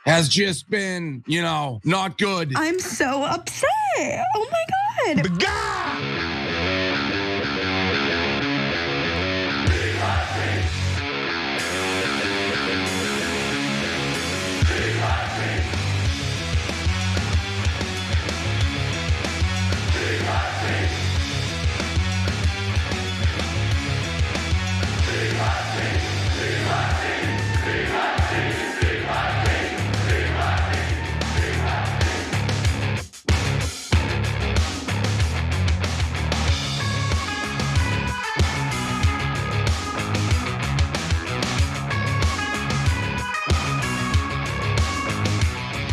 has just been, not good. I'm so upset. Oh my God. The guy!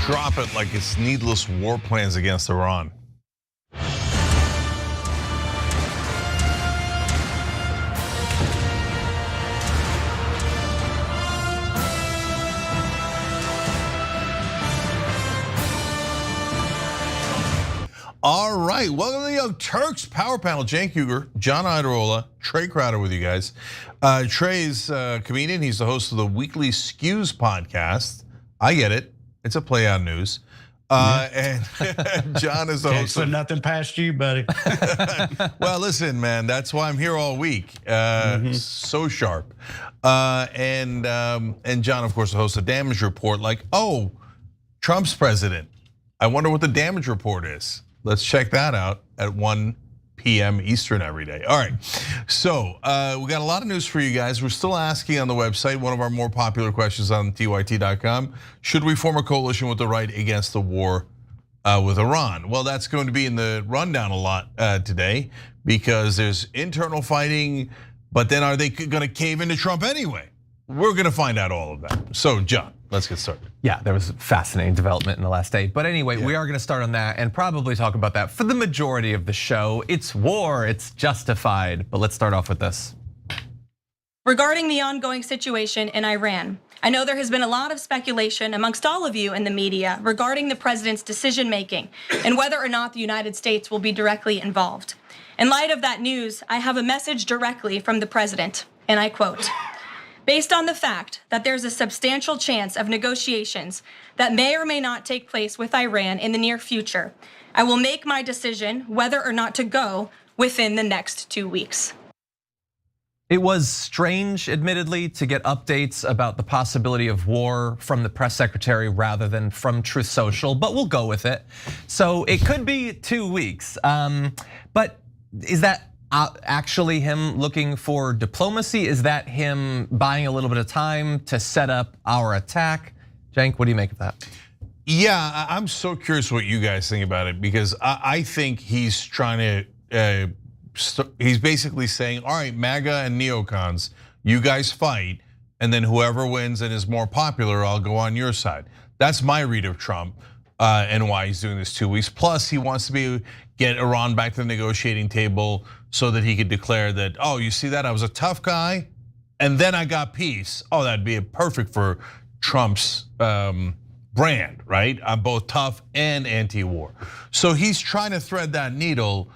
Drop it like it's needless war plans against Iran. All right, welcome to the Young Turks Power Panel. Cenk Uygur, John Iadarola, Trey Crowder with you guys. Trey's a comedian. He's the host of the Weekly Skews podcast. I get it. It's a play on news. And John is the Can't host put of nothing past you, buddy. Well, listen, man, that's why I'm here all week. So sharp. And John, of course, the host of Damage Report. Like, oh, Trump's president. I wonder what the damage report is. Let's check that out at 1 p.m. Eastern every day. All right, so we got a lot of news for you guys. We're still asking on the website, one of our more popular questions on tyt.com, should we form a coalition with the right against the war with Iran? Well, that's going to be in the rundown a lot today because there's internal fighting, but then are they gonna cave into Trump anyway? We're gonna find out all of that. So John, let's get started. Yeah, there was a fascinating development in the last day. But anyway, we are gonna start on that and probably talk about that for the majority of the show. It's war, it's justified, but let's start off with this. Regarding the ongoing situation in Iran, I know there has been a lot of speculation amongst all of you in the media regarding the president's decision making and whether or not the United States will be directly involved. In light of that news, I have a message directly from the president, and I quote, "Based on the fact that there's a substantial chance of negotiations that may or may not take place with Iran in the near future, I will make my decision whether or not to go within the next 2 weeks." It was strange, admittedly, to get updates about the possibility of war from the press secretary rather than from Truth Social, but we'll go with it. So it could be 2 weeks, but is that actually him looking for diplomacy? Is that him buying a little bit of time to set up our attack? Cenk, what do you make of that? Yeah, I'm so curious what you guys think about it because I think he's trying to, he's basically saying, all right, MAGA and neocons, you guys fight, and then whoever wins and is more popular, I'll go on your side. That's my read of Trump and why he's doing this 2 weeks. Plus, he wants to get Iran back to the negotiating table so that he could declare that, oh, you see that, I was a tough guy, and then I got peace. Oh, that'd be perfect for Trump's brand, right? I'm both tough and anti-war. So he's trying to thread that needle.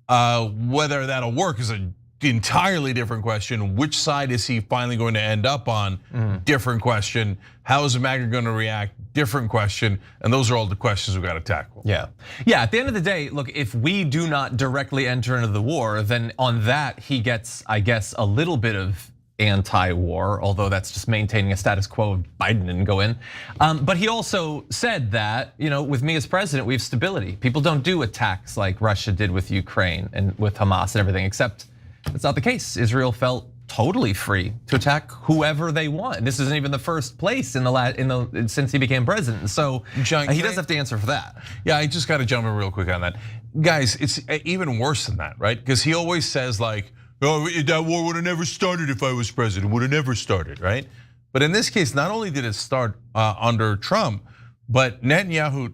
Whether that'll work is an entirely different question. Which side is he finally going to end up on? Different question. How is MAGA going to react? Different question. And those are all the questions we've got to tackle. Yeah, at the end of the day, look, if we do not directly enter into the war, then on that he gets, I guess, a little bit of anti-war, although that's just maintaining a status quo if Biden didn't go in. But he also said that, with me as president, we have stability. People don't do attacks like Russia did with Ukraine and with Hamas and everything, except that's not the case. Israel felt totally free to attack whoever they want. This isn't even the first place since he became president. So John, he does have to answer for that. Yeah, I just got to jump in real quick on that. Guys, it's even worse than that, right? Because he always says like, oh, that war would have never started if I was president, would have never started, right? But in this case, not only did it start under Trump, but Netanyahu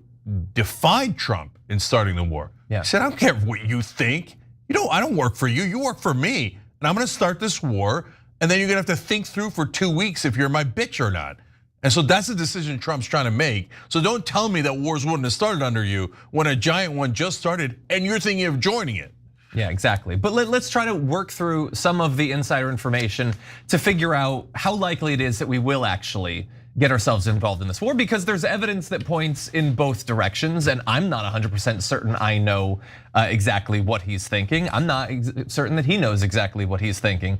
defied Trump in starting the war. Yeah. He said, I don't care what you think. I don't work for you, you work for me. And I'm gonna start this war, and then you're gonna have to think through for 2 weeks if you're my bitch or not. And so that's the decision Trump's trying to make. So don't tell me that wars wouldn't have started under you when a giant one just started and you're thinking of joining it. Yeah, exactly. But let's try to work through some of the insider information to figure out how likely it is that we will actually get ourselves involved in this war, because there's evidence that points in both directions, and I'm not 100% certain I know exactly what he's thinking. I'm not certain that he knows exactly what he's thinking.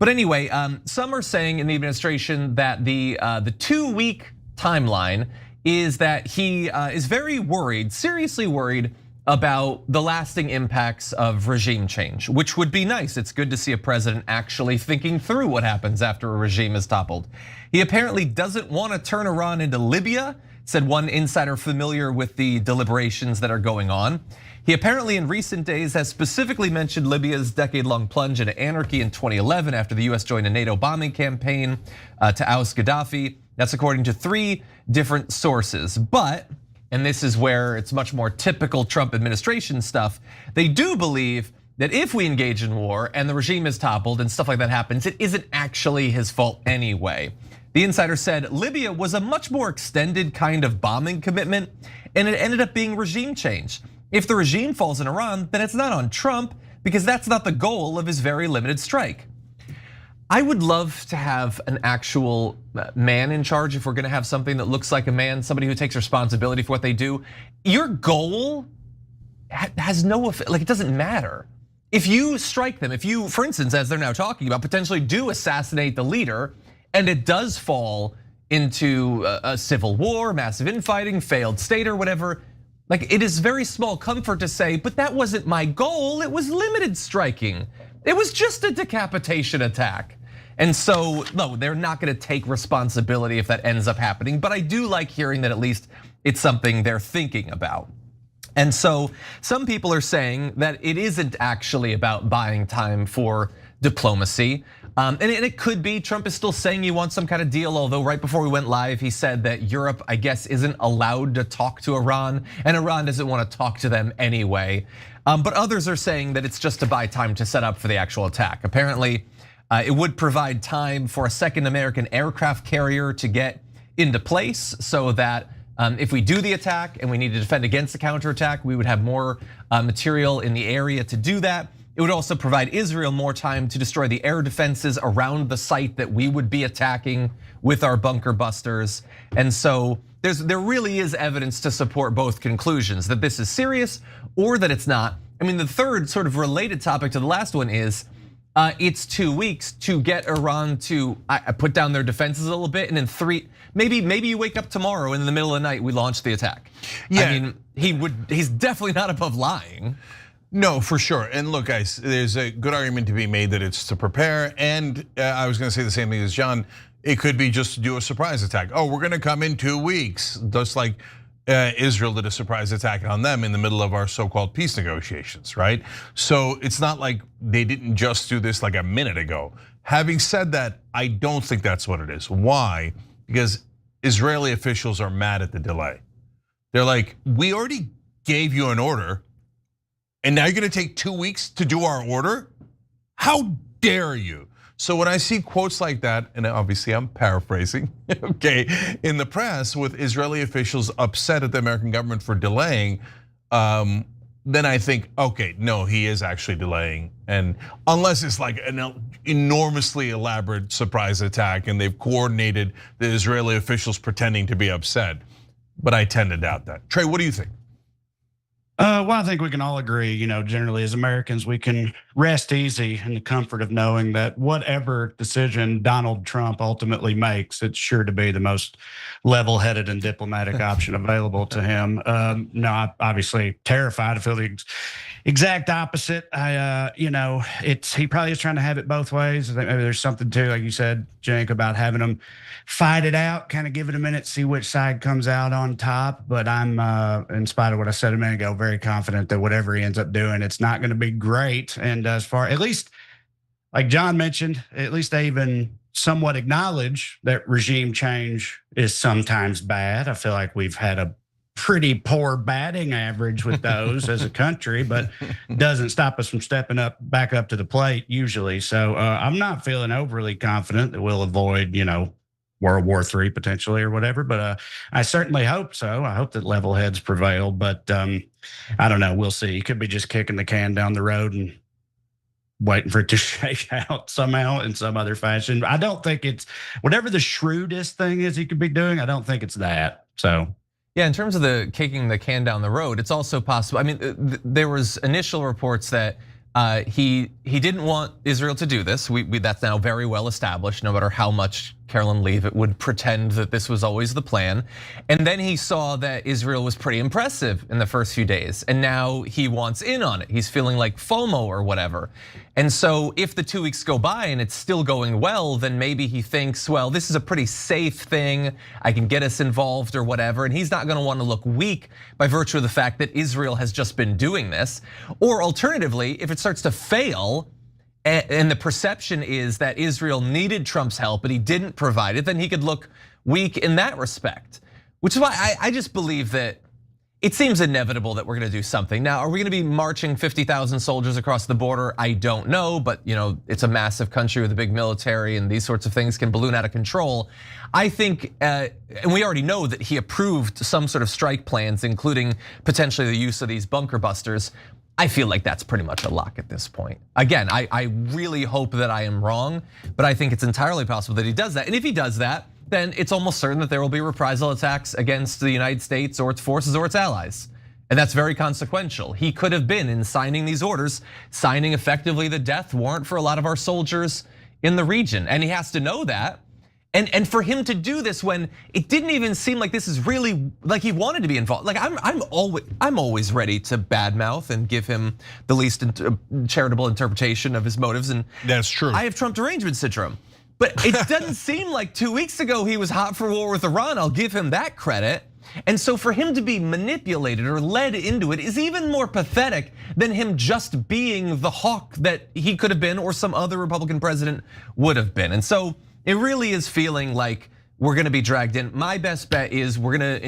But anyway, some are saying in the administration that the 2-week timeline is that he is very worried, seriously worried about the lasting impacts of regime change, which would be nice. It's good to see a president actually thinking through what happens after a regime is toppled. He apparently doesn't want to turn Iran into Libya, said one insider familiar with the deliberations that are going on. He apparently in recent days has specifically mentioned Libya's decade-long plunge into anarchy in 2011 after the US joined a NATO bombing campaign to oust Gaddafi. That's according to 3 different sources. But, and this is where it's much more typical Trump administration stuff, they do believe that if we engage in war and the regime is toppled and stuff like that happens, it isn't actually his fault anyway. The insider said Libya was a much more extended kind of bombing commitment, and it ended up being regime change. If the regime falls in Iran, then it's not on Trump, because that's not the goal of his very limited strike. I would love to have an actual man in charge if we're gonna have something that looks like a man, somebody who takes responsibility for what they do. Your goal has no effect, like it doesn't matter. If you strike them, if you, for instance, as they're now talking about, potentially do assassinate the leader, and it does fall into a civil war, massive infighting, failed state or whatever, like it is very small comfort to say, but that wasn't my goal, it was limited striking. It was just a decapitation attack. And so, no, they're not gonna take responsibility if that ends up happening, but I do like hearing that at least it's something they're thinking about. And so some people are saying that it isn't actually about buying time for diplomacy. And it could be, Trump is still saying he wants some kind of deal, although right before we went live, he said that Europe, I guess, isn't allowed to talk to Iran, and Iran doesn't want to talk to them anyway. But others are saying that it's just to buy time to set up for the actual attack. Apparently, it would provide time for a second American aircraft carrier to get into place so that if we do the attack and we need to defend against the counterattack, we would have more material in the area to do that. It would also provide Israel more time to destroy the air defenses around the site that we would be attacking with our bunker busters. And so there really is evidence to support both conclusions, that this is serious or that it's not. I mean, the third sort of related topic to the last one is it's 2 weeks to get Iran to put down their defenses a little bit, and in 3, maybe you wake up tomorrow and in the middle of the night we launch the attack. Yeah. I mean, he's definitely not above lying. No, for sure. And look, guys, there's a good argument to be made that it's to prepare. And I was gonna say the same thing as John. It could be just to do a surprise attack. Oh, we're gonna come in 2 weeks, just like Israel did a surprise attack on them in the middle of our so-called peace negotiations, right? So it's not like they didn't just do this like a minute ago. Having said that, I don't think that's what it is. Why? Because Israeli officials are mad at the delay. They're like, we already gave you an order, and now you're gonna take 2 weeks to do our order? How dare you? So when I see quotes like that, and obviously I'm paraphrasing, okay, in the press with Israeli officials upset at the American government for delaying, then I think, okay, no, he is actually delaying. And unless it's like an enormously elaborate surprise attack and they've coordinated the Israeli officials pretending to be upset, but I tend to doubt that. Trey, what do you think? Well, I think we can all agree, generally as Americans, we can rest easy in the comfort of knowing that whatever decision Donald Trump ultimately makes, it's sure to be the most level-headed and diplomatic option available to him. No, I'm obviously terrified. I feel the exact opposite. He probably is trying to have it both ways. I think maybe there's something too, like you said, Cenk, about having them fight it out, kind of give it a minute, see which side comes out on top. But I'm, in spite of what I said a minute ago, very confident that whatever he ends up doing, it's not going to be great. And as far, at least, like John mentioned, at least they even somewhat acknowledge that regime change is sometimes bad. I feel like we've had a pretty poor batting average with those as a country, but doesn't stop us from stepping back up to the plate usually. So I'm not feeling overly confident that we'll avoid, World War III potentially or whatever, but I certainly hope so. I hope that level heads prevail, but I don't know. We'll see. He could be just kicking the can down the road and waiting for it to shake out somehow in some other fashion. I don't think it's whatever the shrewdest thing is he could be doing. I don't think it's that. So. Yeah, in terms of the kicking the can down the road, it's also possible. I mean, there was initial reports that he didn't want Israel to do this. That's now very well established, no matter how much Carolyn Leavitt would pretend that this was always the plan. And then he saw that Israel was pretty impressive in the first few days, and now he wants in on it. He's feeling like FOMO or whatever. And so if the 2 weeks go by and it's still going well, then maybe he thinks, well, this is a pretty safe thing. I can get us involved or whatever. And he's not gonna wanna look weak by virtue of the fact that Israel has just been doing this. Or alternatively, if it starts to fail, and the perception is that Israel needed Trump's help, but he didn't provide it, then he could look weak in that respect. Which is why I just believe that it seems inevitable that we're gonna do something. Now, are we gonna be marching 50,000 soldiers across the border? I don't know, but it's a massive country with a big military, and these sorts of things can balloon out of control. I think, and we already know that he approved some sort of strike plans, including potentially the use of these bunker busters. I feel like that's pretty much a lock at this point. Again, I really hope that I am wrong, but I think it's entirely possible that he does that. And if he does that, then it's almost certain that there will be reprisal attacks against the United States or its forces or its allies. And that's very consequential. He could have been, in signing these orders, signing effectively the death warrant for a lot of our soldiers in the region. And he has to know that. And for him to do this when it didn't even seem like this is really like he wanted to be involved. Like I'm always ready to badmouth and give him the least charitable interpretation of his motives. And that's true. I have Trump derangement syndrome, but it doesn't seem like 2 weeks ago he was hot for war with Iran. I'll give him that credit. And so for him to be manipulated or led into it is even more pathetic than him just being the hawk that he could have been or some other Republican president would have been. And so it really is feeling like we're gonna be dragged in. My best bet is we're gonna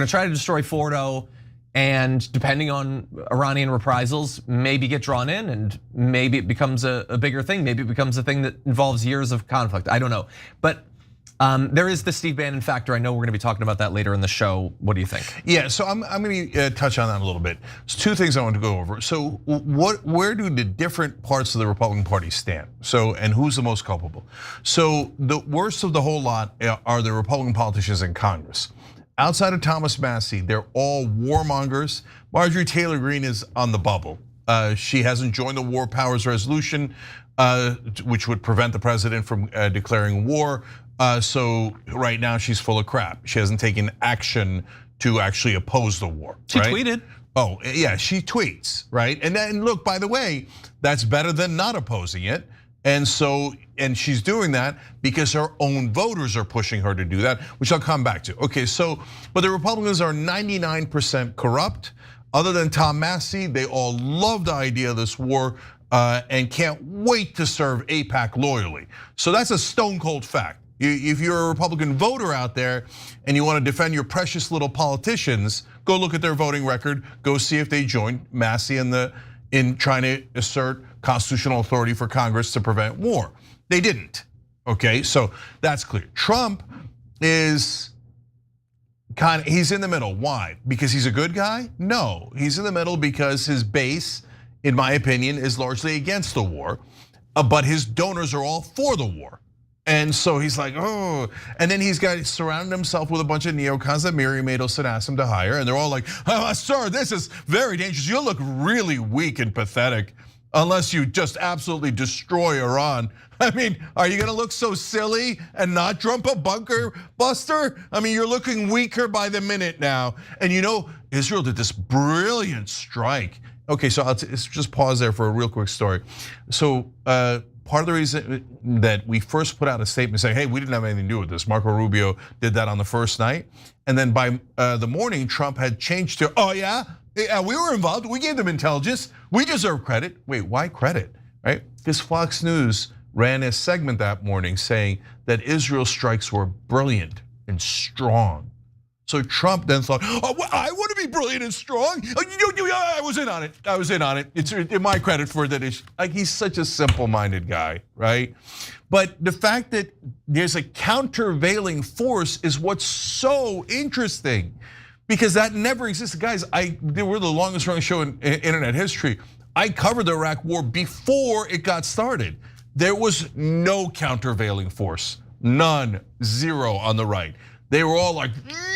try to destroy Fordo, and depending on Iranian reprisals, maybe get drawn in, and maybe it becomes a bigger thing. Maybe it becomes a thing that involves years of conflict. I don't know, but there is the Steve Bannon factor. I know we're gonna be talking about that later in the show. What do you think? Yeah, so I'm gonna touch on that a little bit. There's two things I want to go over. So where do the different parts of the Republican Party stand? So, and who's the most culpable? So the worst of the whole lot are the Republican politicians in Congress. Outside of Thomas Massie, they're all warmongers. Marjorie Taylor Greene is on the bubble. She hasn't joined the War Powers Resolution, which would prevent the president from declaring war. So right now she's full of crap. She hasn't taken action to actually oppose the war. She tweeted. Oh yeah, she tweets, right? And then look, by the way, that's better than not opposing it. And she's doing that because her own voters are pushing her to do that, which I'll come back to. Okay, so, but the Republicans are 99% corrupt. Other than Tom Massie, they all love the idea of this war and can't wait to serve AIPAC loyally. So that's a stone cold fact. If you're a Republican voter out there and you want to defend your precious little politicians, go look at their voting record, go see if they joined Massie in trying to assert constitutional authority for Congress to prevent war. They didn't, okay? So that's clear. Trump is he's in the middle. Why? Because he's a good guy? No, he's in the middle because his base, in my opinion, is largely against the war, but his donors are all for the war. And so he's like, oh, and then he's got surrounded himself with a bunch of neocons that Miri Madelson asked him to hire, and they're all like, oh, sir, this is very dangerous. You look really weak and pathetic unless you just absolutely destroy Iran. I mean, are you gonna look so silly and not jump a bunker buster? I mean, you're looking weaker by the minute now. And Israel did this brilliant strike. Okay, so let's just pause there for a real quick story. So part of the reason that we first put out a statement saying, hey, we didn't have anything to do with this. Marco Rubio did that on the first night. And then by the morning, Trump had changed to, oh yeah, we were involved, we gave them intelligence, we deserve credit. Wait, why credit, right? Because Fox News ran a segment that morning saying that Israel strikes were brilliant and strong. So Trump then thought, oh, well, I want to be brilliant and strong. I was in on it. I was in on it. It's my credit for that. Like, he's such a simple-minded guy, right? But the fact that there's a countervailing force is what's so interesting, because that never existed. Guys, they were the longest running show in internet history. I covered the Iraq war before it got started. There was no countervailing force, none, zero on the right. They were all like,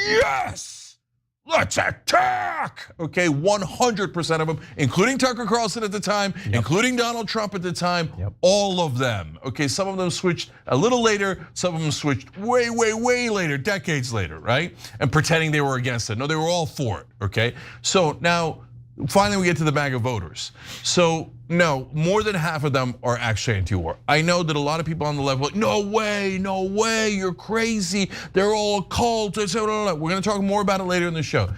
yes, let's attack. Okay, 100% of them, including Tucker Carlson at the time, including Donald Trump at the time, all of them. Okay, some of them switched a little later, some of them switched way, way, way later, decades later, right? And pretending they were against it. No, they were all for it, okay? So now, finally we get to the MAGA voters. So no, more than half of them are actually anti-war. I know that a lot of people on the left are like, no way, you're crazy. They're all a cult. We're gonna talk more about it later in the show.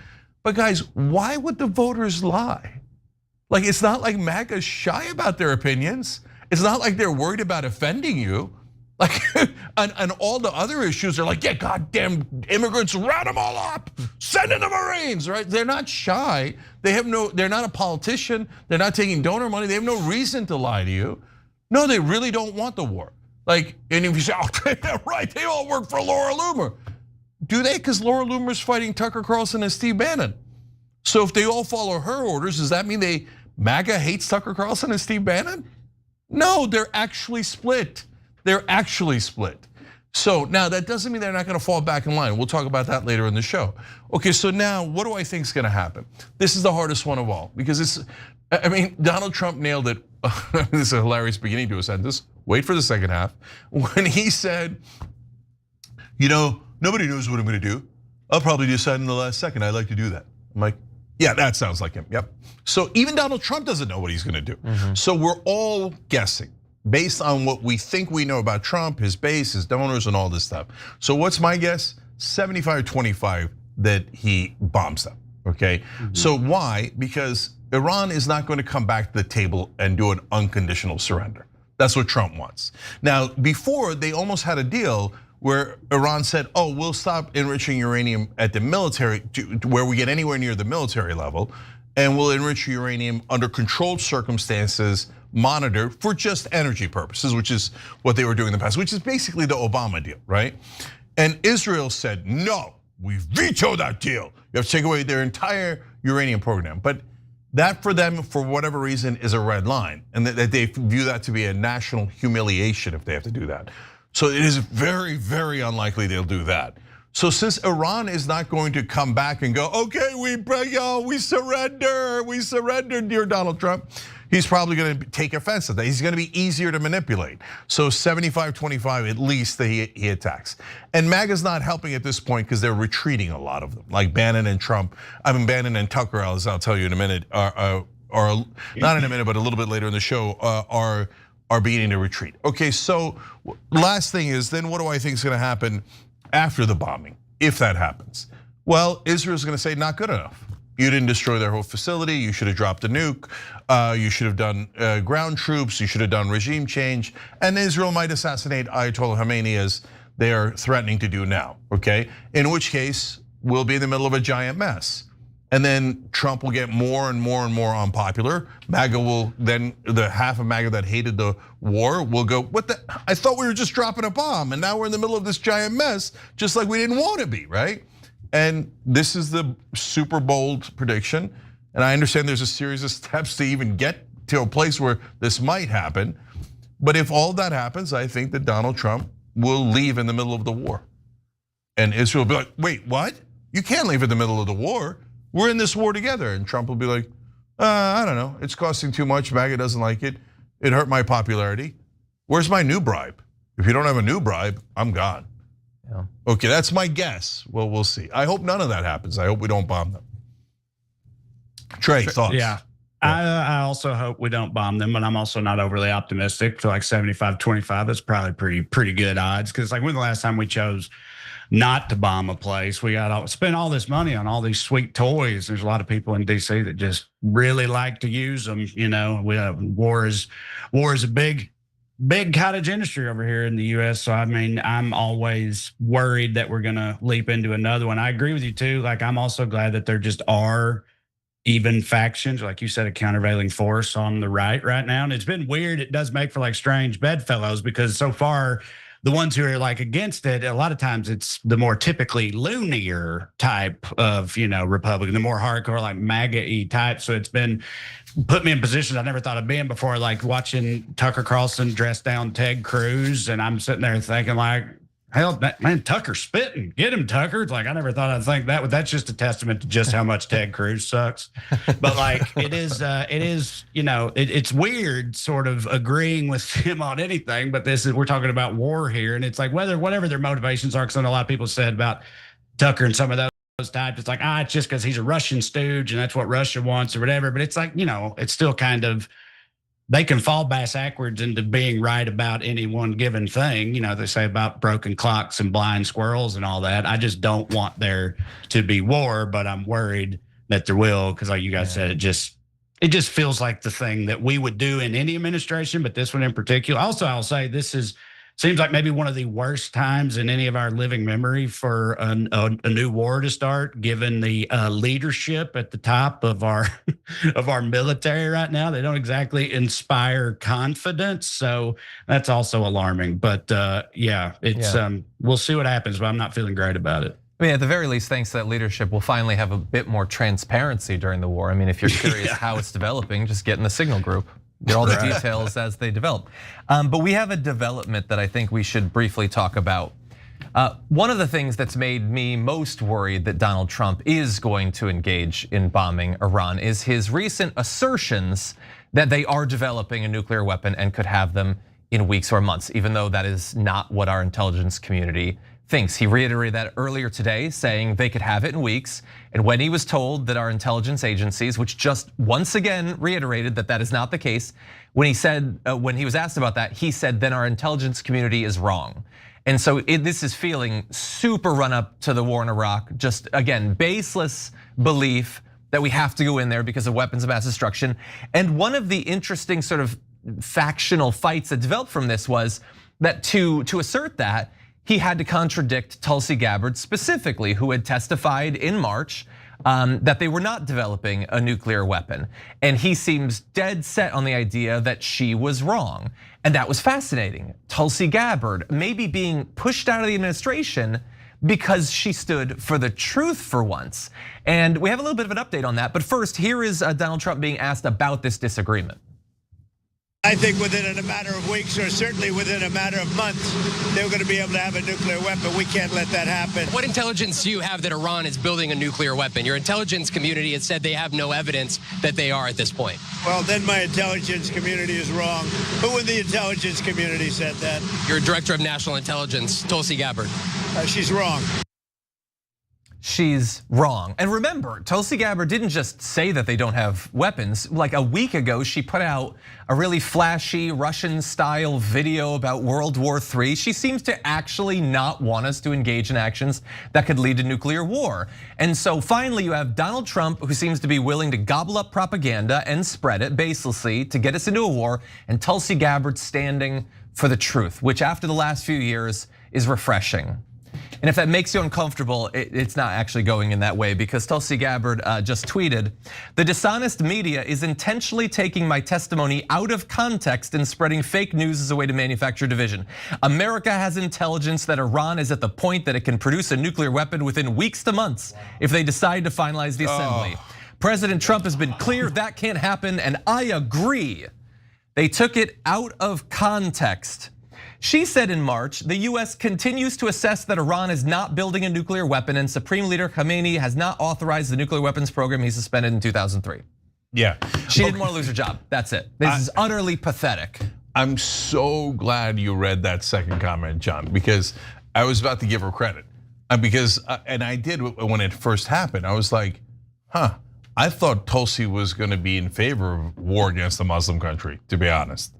But guys, why would the voters lie? Like, it's not like MAGA's shy about their opinions. It's not like they're worried about offending you. Like, on all the other issues, they're like, yeah, goddamn immigrants, round them all up, send in the Marines, right? They're not shy. They're not a politician. They're not taking donor money. They have no reason to lie to you. No, they really don't want the war. Like, and if you say, oh, right, they all work for Laura Loomer. Do they? Because Laura Loomer's fighting Tucker Carlson and Steve Bannon. So if they all follow her orders, does that mean MAGA hates Tucker Carlson and Steve Bannon? No, they're actually split. They're actually split. So now that doesn't mean they're not gonna fall back in line. We'll talk about that later in the show. Okay, so now what do I think is gonna happen? This is the hardest one of all because Donald Trump nailed it. This is a hilarious beginning to a sentence. Wait for the second half. When he said, nobody knows what I'm gonna do. I'll probably decide in the last second. I'd like to do that. I'm like, yeah, that sounds like him, yep. So even Donald Trump doesn't know what he's gonna do. So we're all guessing, based on what we think we know about Trump, his base, his donors, and all this stuff. So what's my guess? 75-25 that he bombs them, okay? So why? Because Iran is not going to come back to the table and do an unconditional surrender. That's what Trump wants. Now, before they almost had a deal where Iran said, oh, we'll stop enriching uranium at the military, where we get anywhere near the military level, and we'll enrich uranium under controlled circumstances, monitored for just energy purposes, which is what they were doing in the past, which is basically the Obama deal, right? And Israel said, no, we veto that deal. You have to take away their entire uranium program. But that for them, for whatever reason, is a red line, and that they view that to be a national humiliation if they have to do that. So it is very, very unlikely they'll do that. So since Iran is not going to come back and go, okay, we surrender, dear Donald Trump, he's probably going to take offense to that. He's going to be easier to manipulate. So 75-25 at least that he attacks. And MAGA's not helping at this point because they're retreating, a lot of them, like Bannon and Trump. Bannon and Tucker, as I'll tell you in a minute, are not in a minute, but a little bit later in the show, are beginning to retreat. Okay, so last thing is, then what do I think is going to happen after the bombing, if that happens? Well, Israel's gonna say, not good enough. You didn't destroy their whole facility, you should have dropped a nuke, you should have done ground troops, you should have done regime change, and Israel might assassinate Ayatollah Khamenei as they are threatening to do now, okay? In which case, we'll be in the middle of a giant mess. And then Trump will get more and more and more unpopular. MAGA will then, the half of MAGA that hated the war will go, what the, I thought we were just dropping a bomb and now we're in the middle of this giant mess, just like we didn't want to be, right? And this is the super bold prediction. And I understand there's a series of steps to even get to a place where this might happen. But if all that happens, I think that Donald Trump will leave in the middle of the war. And Israel will be like, wait, what? You can't leave in the middle of the war. We're in this war together. And Trump will be like, I don't know, it's costing too much, MAGA doesn't like it. It hurt my popularity. Where's my new bribe? If you don't have a new bribe, I'm gone. Yeah. Okay, that's my guess. Well, we'll see. I hope none of that happens. I hope we don't bomb them. Trey, thoughts? Yeah. I also hope we don't bomb them, but I'm also not overly optimistic. To like 75-25, that's probably pretty good odds. Because like when the last time we chose not to bomb a place, we got spend all this money on all these sweet toys. There's a lot of people in DC that just really like to use them. You know, war is a big cottage industry over here in the US. So I mean, I'm always worried that we're gonna leap into another one. I agree with you too. Like I'm also glad that there just are even factions, like you said, a countervailing force on the right now. And it's been weird. It does make for like strange bedfellows because so far the ones who are like against it, a lot of times it's the more typically loonier type of, Republican, the more hardcore, like MAGA-y type. So it's been put me in positions I never thought I'd be in before, like watching Tucker Carlson dress down Ted Cruz. And I'm sitting there thinking like, hell, man, Tucker's spitting. Get him, Tucker. It's like, I never thought I'd think that, but that's just a testament to just how much Ted Cruz sucks. But like, it's weird sort of agreeing with him on anything, but we're talking about war here. And it's like, whatever their motivations are, because I know a lot of people said about Tucker and some of those types, it's like, it's just because he's a Russian stooge and that's what Russia wants or whatever. But it's like, it's still kind of, they can fall backwards into being right about any one given thing. They say about broken clocks and blind squirrels and all that. I just don't want there to be war, but I'm worried that there will, because like you guys said, it just feels like the thing that we would do in any administration, but this one in particular. Also, I'll say seems like maybe one of the worst times in any of our living memory for a new war to start, given the leadership at the top of our military right now. They don't exactly inspire confidence, so that's also alarming. But we'll see what happens. But I'm not feeling great about it. I mean, at the very least, thanks to that leadership, we'll finally have a bit more transparency during the war. I mean, if you're curious how it's developing, just get in the Signal group. Get all the details as they develop. But we have a development that I think we should briefly talk about. One of the things that's made me most worried that Donald Trump is going to engage in bombing Iran is his recent assertions that they are developing a nuclear weapon and could have them in weeks or months, even though that is not what our intelligence community thinks. He reiterated that earlier today, saying they could have it in weeks. And when he was told that our intelligence agencies, which just once again reiterated that that is not the case, when he was asked about that, he said, then our intelligence community is wrong. And so this is feeling super run up to the war in Iraq. Just again, baseless belief that we have to go in there because of weapons of mass destruction. And one of the interesting sort of factional fights that developed from this was that to assert that, he had to contradict Tulsi Gabbard specifically, who had testified in March that they were not developing a nuclear weapon. And he seems dead set on the idea that she was wrong. And that was fascinating. Tulsi Gabbard maybe being pushed out of the administration because she stood for the truth for once. And we have a little bit of an update on that. But first, here is Donald Trump being asked about this disagreement. I think within a matter of weeks, or certainly within a matter of months, they're going to be able to have a nuclear weapon. We can't let that happen. What intelligence do you have that Iran is building a nuclear weapon? Your intelligence community has said they have no evidence that they are at this point. Well, then my intelligence community is wrong. Who in the intelligence community said that? Your director of national intelligence, Tulsi Gabbard. She's wrong. She's wrong. And remember, Tulsi Gabbard didn't just say that they don't have weapons. Like a week ago, she put out a really flashy Russian-style video about World War III. She seems to actually not want us to engage in actions that could lead to nuclear war. And so finally, you have Donald Trump, who seems to be willing to gobble up propaganda and spread it baselessly to get us into a war, and Tulsi Gabbard standing for the truth, which after the last few years is refreshing. And if that makes you uncomfortable, it's not actually going in that way, because Tulsi Gabbard just tweeted, "The dishonest media is intentionally taking my testimony out of context and spreading fake news as a way to manufacture division. America has intelligence that Iran is at the point that it can produce a nuclear weapon within weeks to months if they decide to finalize the assembly. President Trump has been clear that can't happen, and I agree. They took it out of context." She said in March, the US continues to assess that Iran is not building a nuclear weapon, and Supreme Leader Khamenei has not authorized the nuclear weapons program he suspended in 2003. Yeah. She didn't want to lose her job, that's it. This is utterly pathetic. I'm so glad you read that second comment, John, because I was about to give her credit. And I did when it first happened. I was like, I thought Tulsi was gonna be in favor of war against a Muslim country, to be honest.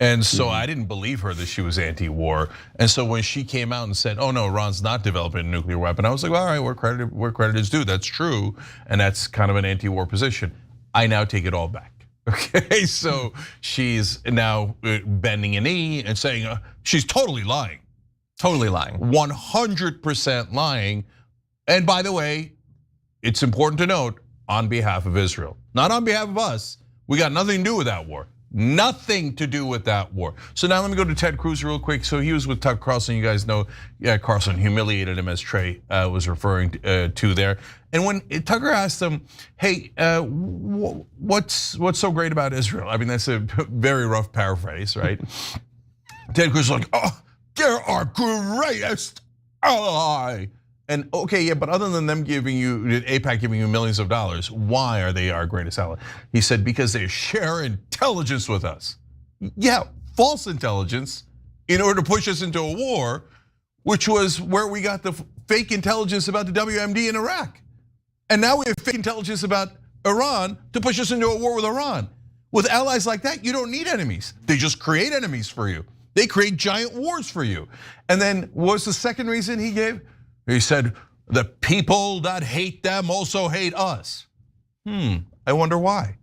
And so I didn't believe her that she was anti-war. And so when she came out and said, "Oh no, Iran's not developing a nuclear weapon," I was like, all right, where credit is due. That's true, and that's kind of an anti-war position. I now take it all back. Okay, so she's now bending a knee and saying she's totally lying. Totally lying. 100% lying. And by the way, it's important to note, on behalf of Israel, not on behalf of us. We got nothing to do with that war. Nothing to do with that war. So now let me go to Ted Cruz real quick. So he was with Tucker Carlson. You guys know, Carlson humiliated him, as Trey was referring to there. And when Tucker asked him, "Hey, what's so great about Israel?" I mean, that's a very rough paraphrase, right? Ted Cruz was like, "Oh, they're our greatest ally." And okay, yeah, but other than them giving you, AIPAC giving you millions of dollars, why are they our greatest ally? He said, because they share intelligence with us. Yeah, false intelligence in order to push us into a war, which was where we got the fake intelligence about the WMD in Iraq. And now we have fake intelligence about Iran to push us into a war with Iran. With allies like that, you don't need enemies. They just create enemies for you. They create giant wars for you. And then what was the second reason he gave? He said, the people that hate them also hate us. I wonder why.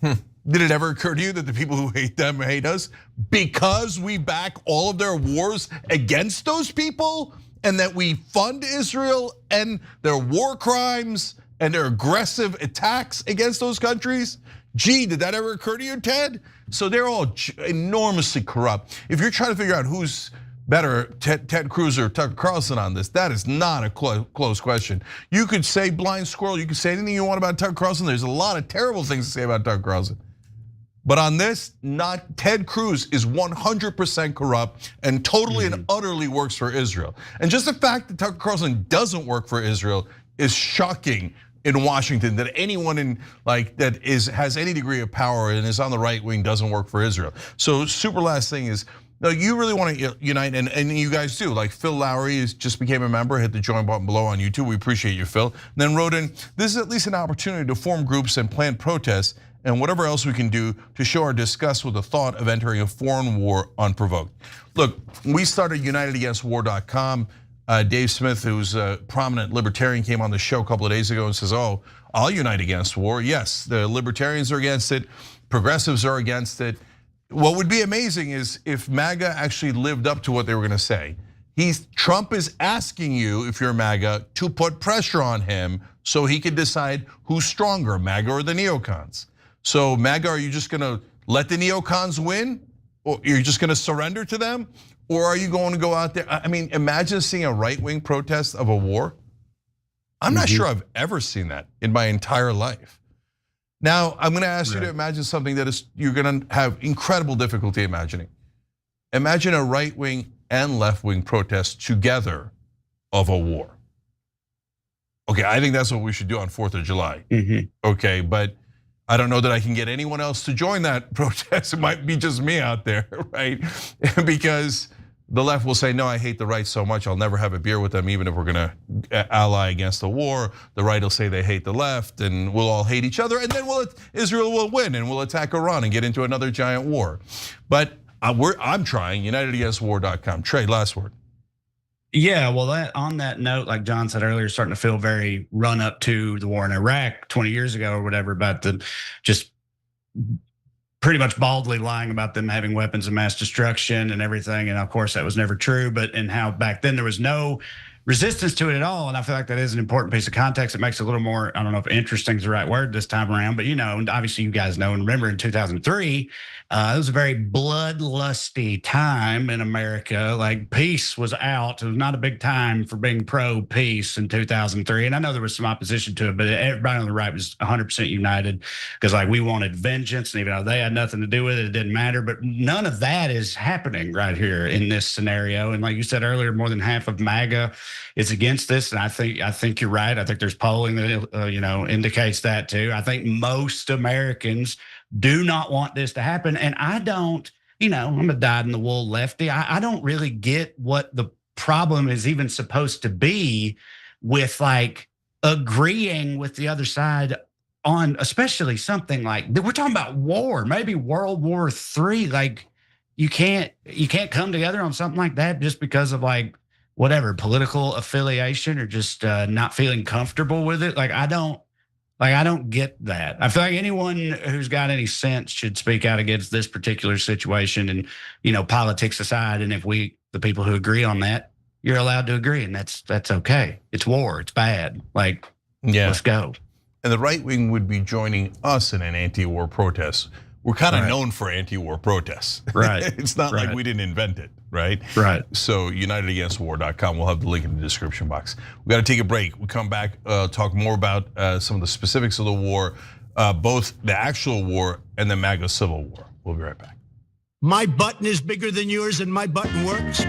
Did it ever occur to you that the people who hate them hate us because we back all of their wars against those people, and that we fund Israel and their war crimes and their aggressive attacks against those countries? Gee, did that ever occur to you, Ted? So they're all enormously corrupt. If you're trying to figure out who's better, Ted Cruz or Tucker Carlson on this, that is not a close question. You could say blind squirrel, you could say anything you want about Tucker Carlson. There's a lot of terrible things to say about Tucker Carlson. But on this, not Ted Cruz is 100% corrupt and totally and utterly works for Israel. And just the fact that Tucker Carlson doesn't work for Israel is shocking in Washington, that anyone in that has any degree of power and is on the right wing doesn't work for Israel. So super last thing is, no, you really want to unite, and you guys do. Like Phil Lowry just became a member, hit the join button below on YouTube. We appreciate you, Phil. And then wrote in, this is at least an opportunity to form groups and plan protests and whatever else we can do to show our disgust with the thought of entering a foreign war unprovoked. Look, we started unitedagainstwar.com. Dave Smith, who's a prominent libertarian, came on the show a couple of days ago and says, oh, I'll unite against war. Yes, the libertarians are against it. Progressives are against it. What would be amazing is if MAGA actually lived up to what they were going to say. Trump is asking you, if you're MAGA, to put pressure on him so he can decide who's stronger, MAGA or the neocons. So MAGA, are you just going to let the neocons win? Or you're just going to surrender to them? Or are you going to go out there? I mean, imagine seeing a right-wing protest of a war. I'm not sure I've ever seen that in my entire life. Now, I'm going to ask you to imagine something that you're going to have incredible difficulty imagining. Imagine a right-wing and left-wing protest together of a war. Okay, I think that's what we should do on 4th of July. Okay, but I don't know that I can get anyone else to join that protest. It might be just me out there, right? Because the left will say, no, I hate the right so much, I'll never have a beer with them, even if we're gonna ally against the war. The right will say they hate the left, and we'll all hate each other, and then Israel will win, and we'll attack Iran and get into another giant war. But I'm trying, unitedagainstwar.com. Trey, last word. Yeah, well, on that note, like John said earlier, starting to feel very run up to the war in Iraq 20 years ago or whatever, about the just pretty much baldly lying about them having weapons of mass destruction and everything. And of course that was never true, but and how back then there was no resistance to it at all. And I feel like that is an important piece of context. It makes it a little more, I don't know if interesting is the right word this time around, but obviously you guys know and remember in 2003, it was a very bloodlusty time in America. Like peace was out. It was not a big time for being pro-peace in 2003. And I know there was some opposition to it, but everybody on the right was 100% united because like we wanted vengeance, and even though they had nothing to do with it, it didn't matter. But none of that is happening right here in this scenario. And like you said earlier, more than half of MAGA is against this. And I think you're right. I think there's polling that indicates that too. I think most Americans do not want this to happen. And I don't, I'm a dyed-in-the-wool lefty. I don't really get what the problem is even supposed to be with like agreeing with the other side on especially something like, we're talking about war, maybe World War III. Like you can't come together on something like that just because of like whatever political affiliation or just not feeling comfortable with it. I don't get that. I feel like anyone who's got any sense should speak out against this particular situation and, politics aside. And if the people who agree on that, you're allowed to agree, and that's okay. It's war, it's bad. Let's go. And the right wing would be joining us in an anti-war protest. we're kind of known for anti-war protests. Right. It's not like we didn't invent it, right? Right. So unitedagainstwar.com, we'll have the link in the description box. We got to take a break. We come back, talk more about some of the specifics of the war, both the actual war and the MAGA civil war. We'll be right back. My button is bigger than yours and my button works.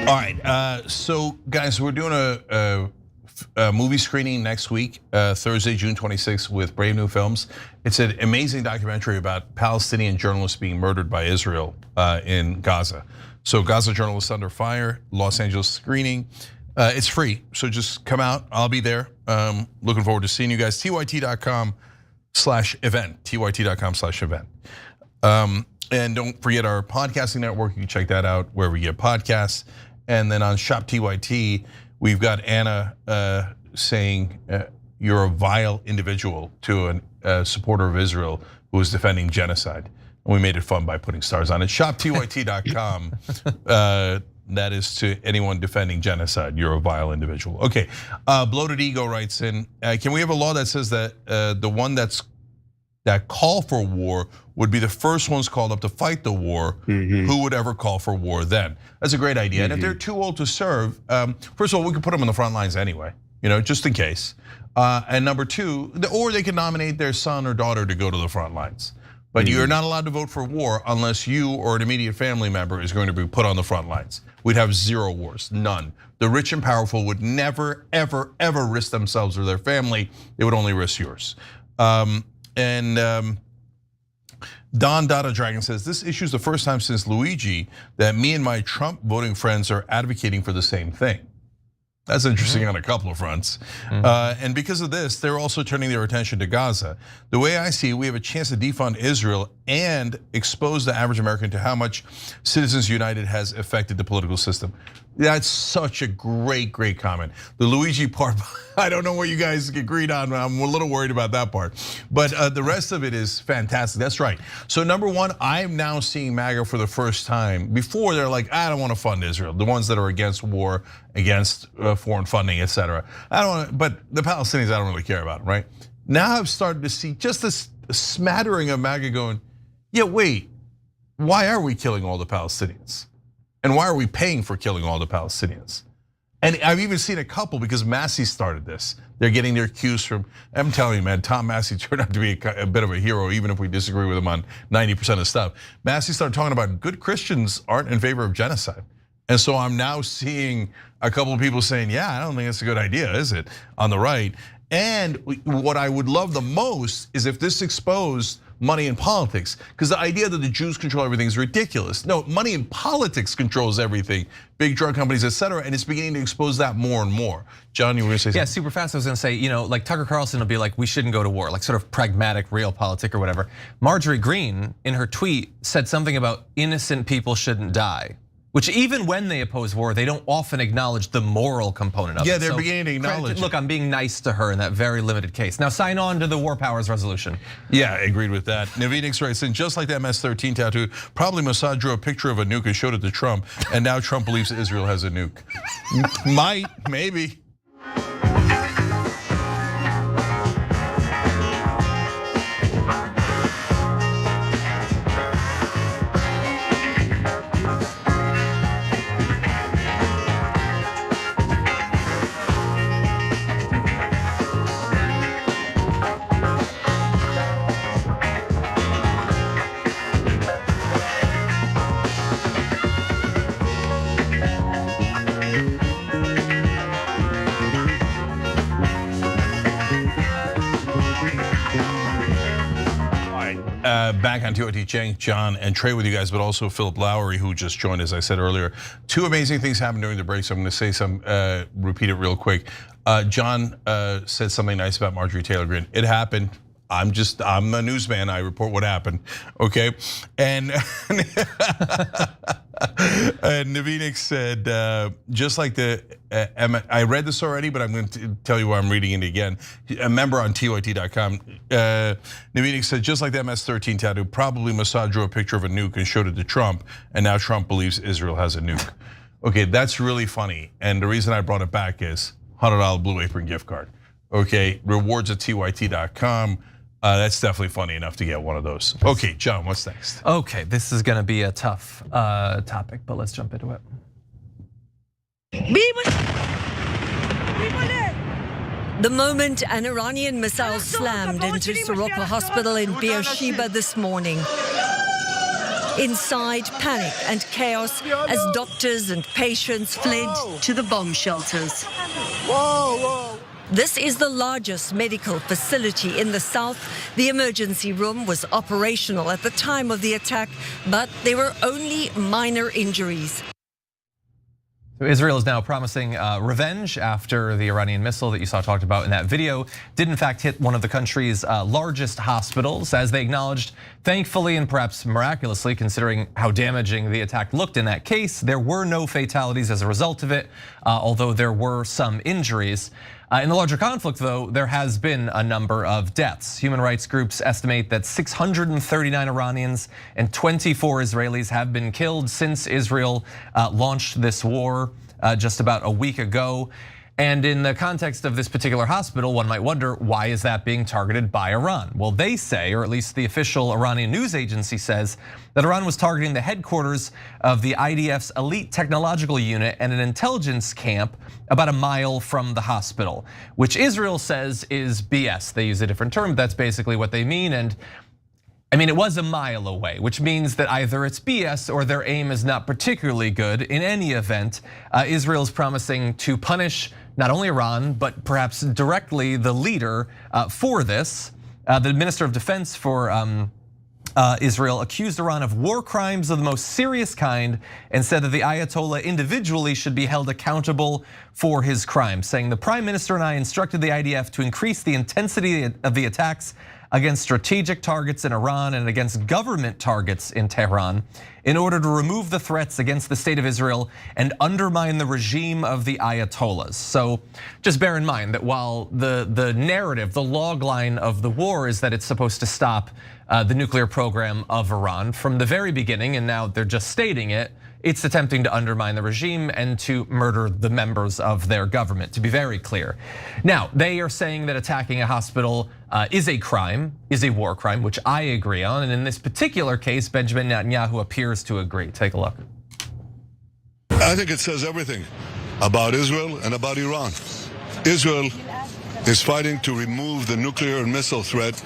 All right, so guys, we're doing a movie screening next week, Thursday, June 26th with Brave New Films. It's an amazing documentary about Palestinian journalists being murdered by Israel in Gaza. So Gaza journalists under fire, Los Angeles screening. It's free, so just come out, I'll be there. Looking forward to seeing you guys, tyt.com/event, tyt.com/event. And don't forget our podcasting network, you can check that out wherever you get podcasts. And then on Shop TYT, we've got Anna saying you're a vile individual to a supporter of Israel who is defending genocide. And we made it fun by putting stars on it. ShopTYT.com, that is to anyone defending genocide, you're a vile individual. Okay, Bloated Ego writes in, can we have a law that says that the one that call for war would be the first ones called up to fight the war, who would ever call for war then? That's a great idea. And if they're too old to serve, first of all, we could put them on the front lines anyway, just in case. And number two, or they can nominate their son or daughter to go to the front lines. But you're not allowed to vote for war unless you or an immediate family member is going to be put on the front lines. We'd have zero wars, none. The rich and powerful would never, ever, ever risk themselves or their family. They would only risk yours. And Don Dada Dragon says, this issue is the first time since Luigi that me and my Trump voting friends are advocating for the same thing. That's interesting on a couple of fronts. And because of this, they're also turning their attention to Gaza. The way I see it, we have a chance to defund Israel and expose the average American to how much Citizens United has affected the political system. That's such a great, great comment. The Luigi part, I don't know what you guys agreed on. I'm a little worried about that part. But the rest of it is fantastic. That's right. So number one, I'm now seeing MAGA for the first time. Before they're like, I don't want to fund Israel. The ones that are against war, against foreign funding, etc. I don't want, but the Palestinians, I don't really care about, right? Now I've started to see just this smattering of MAGA going, yeah, wait, why are we killing all the Palestinians? And why are we paying for killing all the Palestinians? And I've even seen a couple, because Massey started this. They're getting their cues from, I'm telling you, man, Tom Massey turned out to be a bit of a hero, even if we disagree with him on 90% of stuff. Massey started talking about good Christians aren't in favor of genocide. And so I'm now seeing a couple of people saying, yeah, I don't think it's a good idea, is it, on the right? And what I would love the most is if this exposed money in politics, because the idea that the Jews control everything is ridiculous. No, money in politics controls everything, big drug companies, etc., and it's beginning to expose that more and more. John, you were gonna say something? Yeah, super fast. I was gonna say, like Tucker Carlson will be like, we shouldn't go to war, like sort of pragmatic, realpolitik or whatever. Marjorie Greene, in her tweet, said something about innocent people shouldn't die. Which even when they oppose war, they don't often acknowledge the moral component of it. Yeah, they're beginning to acknowledge. Look, I'm being nice to her in that very limited case. Now sign on to the War Powers resolution. Yeah, I agreed with that. Navinix writes in, just like the MS-13 tattoo, probably Mossad drew a picture of a nuke and showed it to Trump, and now Trump believes Israel has a nuke. Might, maybe. Back on TOT, Cenk, John, and Trey with you guys, but also Philip Lowry, who just joined, as I said earlier. Two amazing things happened during the break, so I'm gonna say some, repeat it real quick. John said something nice about Marjorie Taylor Greene. It happened. I'm a newsman, I report what happened, okay? And Navinik said, just like I read this already, but I'm going to tell you why I'm reading it again. A member on TOT.com, Navinik said, just like the MS-13 tattoo, probably Mossad drew a picture of a nuke and showed it to Trump, and now Trump believes Israel has a nuke. Okay, that's really funny, and the reason I brought it back is $100 Blue Apron gift card. Okay, rewards at TYT.com. That's definitely funny enough to get one of those. Okay, John, what's next? Okay, this is gonna be a tough topic, but let's jump into it. The moment an Iranian missile slammed into Soroka Hospital in Beersheba this morning. Inside, panic and chaos as doctors and patients fled to the bomb shelters. This is the largest medical facility in the south. The emergency room was operational at the time of the attack, but there were only minor injuries. So Israel is now promising revenge after the Iranian missile that you saw talked about in that video did in fact hit one of the country's largest hospitals, as they acknowledged. Thankfully, and perhaps miraculously, considering how damaging the attack looked in that case, there were no fatalities as a result of it, although there were some injuries. In the larger conflict, though, there has been a number of deaths. Human rights groups estimate that 639 Iranians and 24 Israelis have been killed since Israel launched this war just about a week ago. And in the context of this particular hospital, one might wonder, why is that being targeted by Iran? Well, they say, or at least the official Iranian news agency says, that Iran was targeting the headquarters of the IDF's elite technological unit and an intelligence camp about a mile from the hospital, which Israel says is BS. They use a different term, that's basically what they mean. And I mean, it was a mile away, which means that either it's BS or their aim is not particularly good. In any event, Israel's promising to punish not only Iran, but perhaps directly the leader for this. The Minister of Defense for Israel accused Iran of war crimes of the most serious kind and said that the Ayatollah individually should be held accountable for his crimes, saying the Prime Minister and I instructed the IDF to increase the intensity of the attacks against strategic targets in Iran and against government targets in Tehran in order to remove the threats against the state of Israel and undermine the regime of the Ayatollahs. So just bear in mind that while the narrative, the log line of the war is that it's supposed to stop the nuclear program of Iran from the very beginning, and now they're just stating it, it's attempting to undermine the regime and to murder the members of their government, to be very clear. Now, they are saying that attacking a hospital is a crime, is a war crime, which I agree on. And in this particular case, Benjamin Netanyahu appears to agree. Take a look. I think it says everything about Israel and about Iran. Israel is fighting to remove the nuclear and missile threat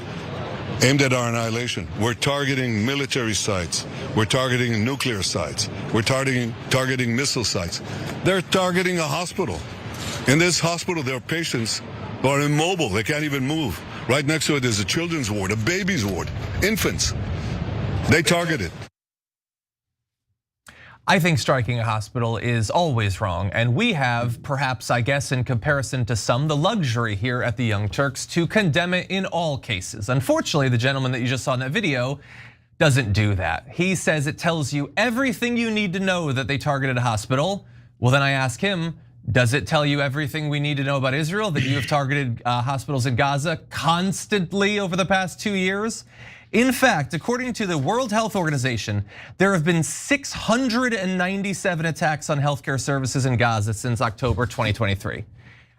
aimed at our annihilation. We're targeting military sites. We're targeting nuclear sites. We're targeting missile sites. They're targeting a hospital. In this hospital, there are patients who are immobile. They can't even move. Right next to it is a children's ward, a baby's ward, infants. They target it. I think striking a hospital is always wrong, and we have, perhaps, I guess, in comparison to some, the luxury here at the Young Turks to condemn it in all cases. Unfortunately, the gentleman that you just saw in that video doesn't do that. He says it tells you everything you need to know that they targeted a hospital. Well, then I ask him, does it tell you everything we need to know about Israel, that you have targeted hospitals in Gaza constantly over the past 2 years? In fact, according to the World Health Organization, there have been 697 attacks on healthcare services in Gaza since October 2023.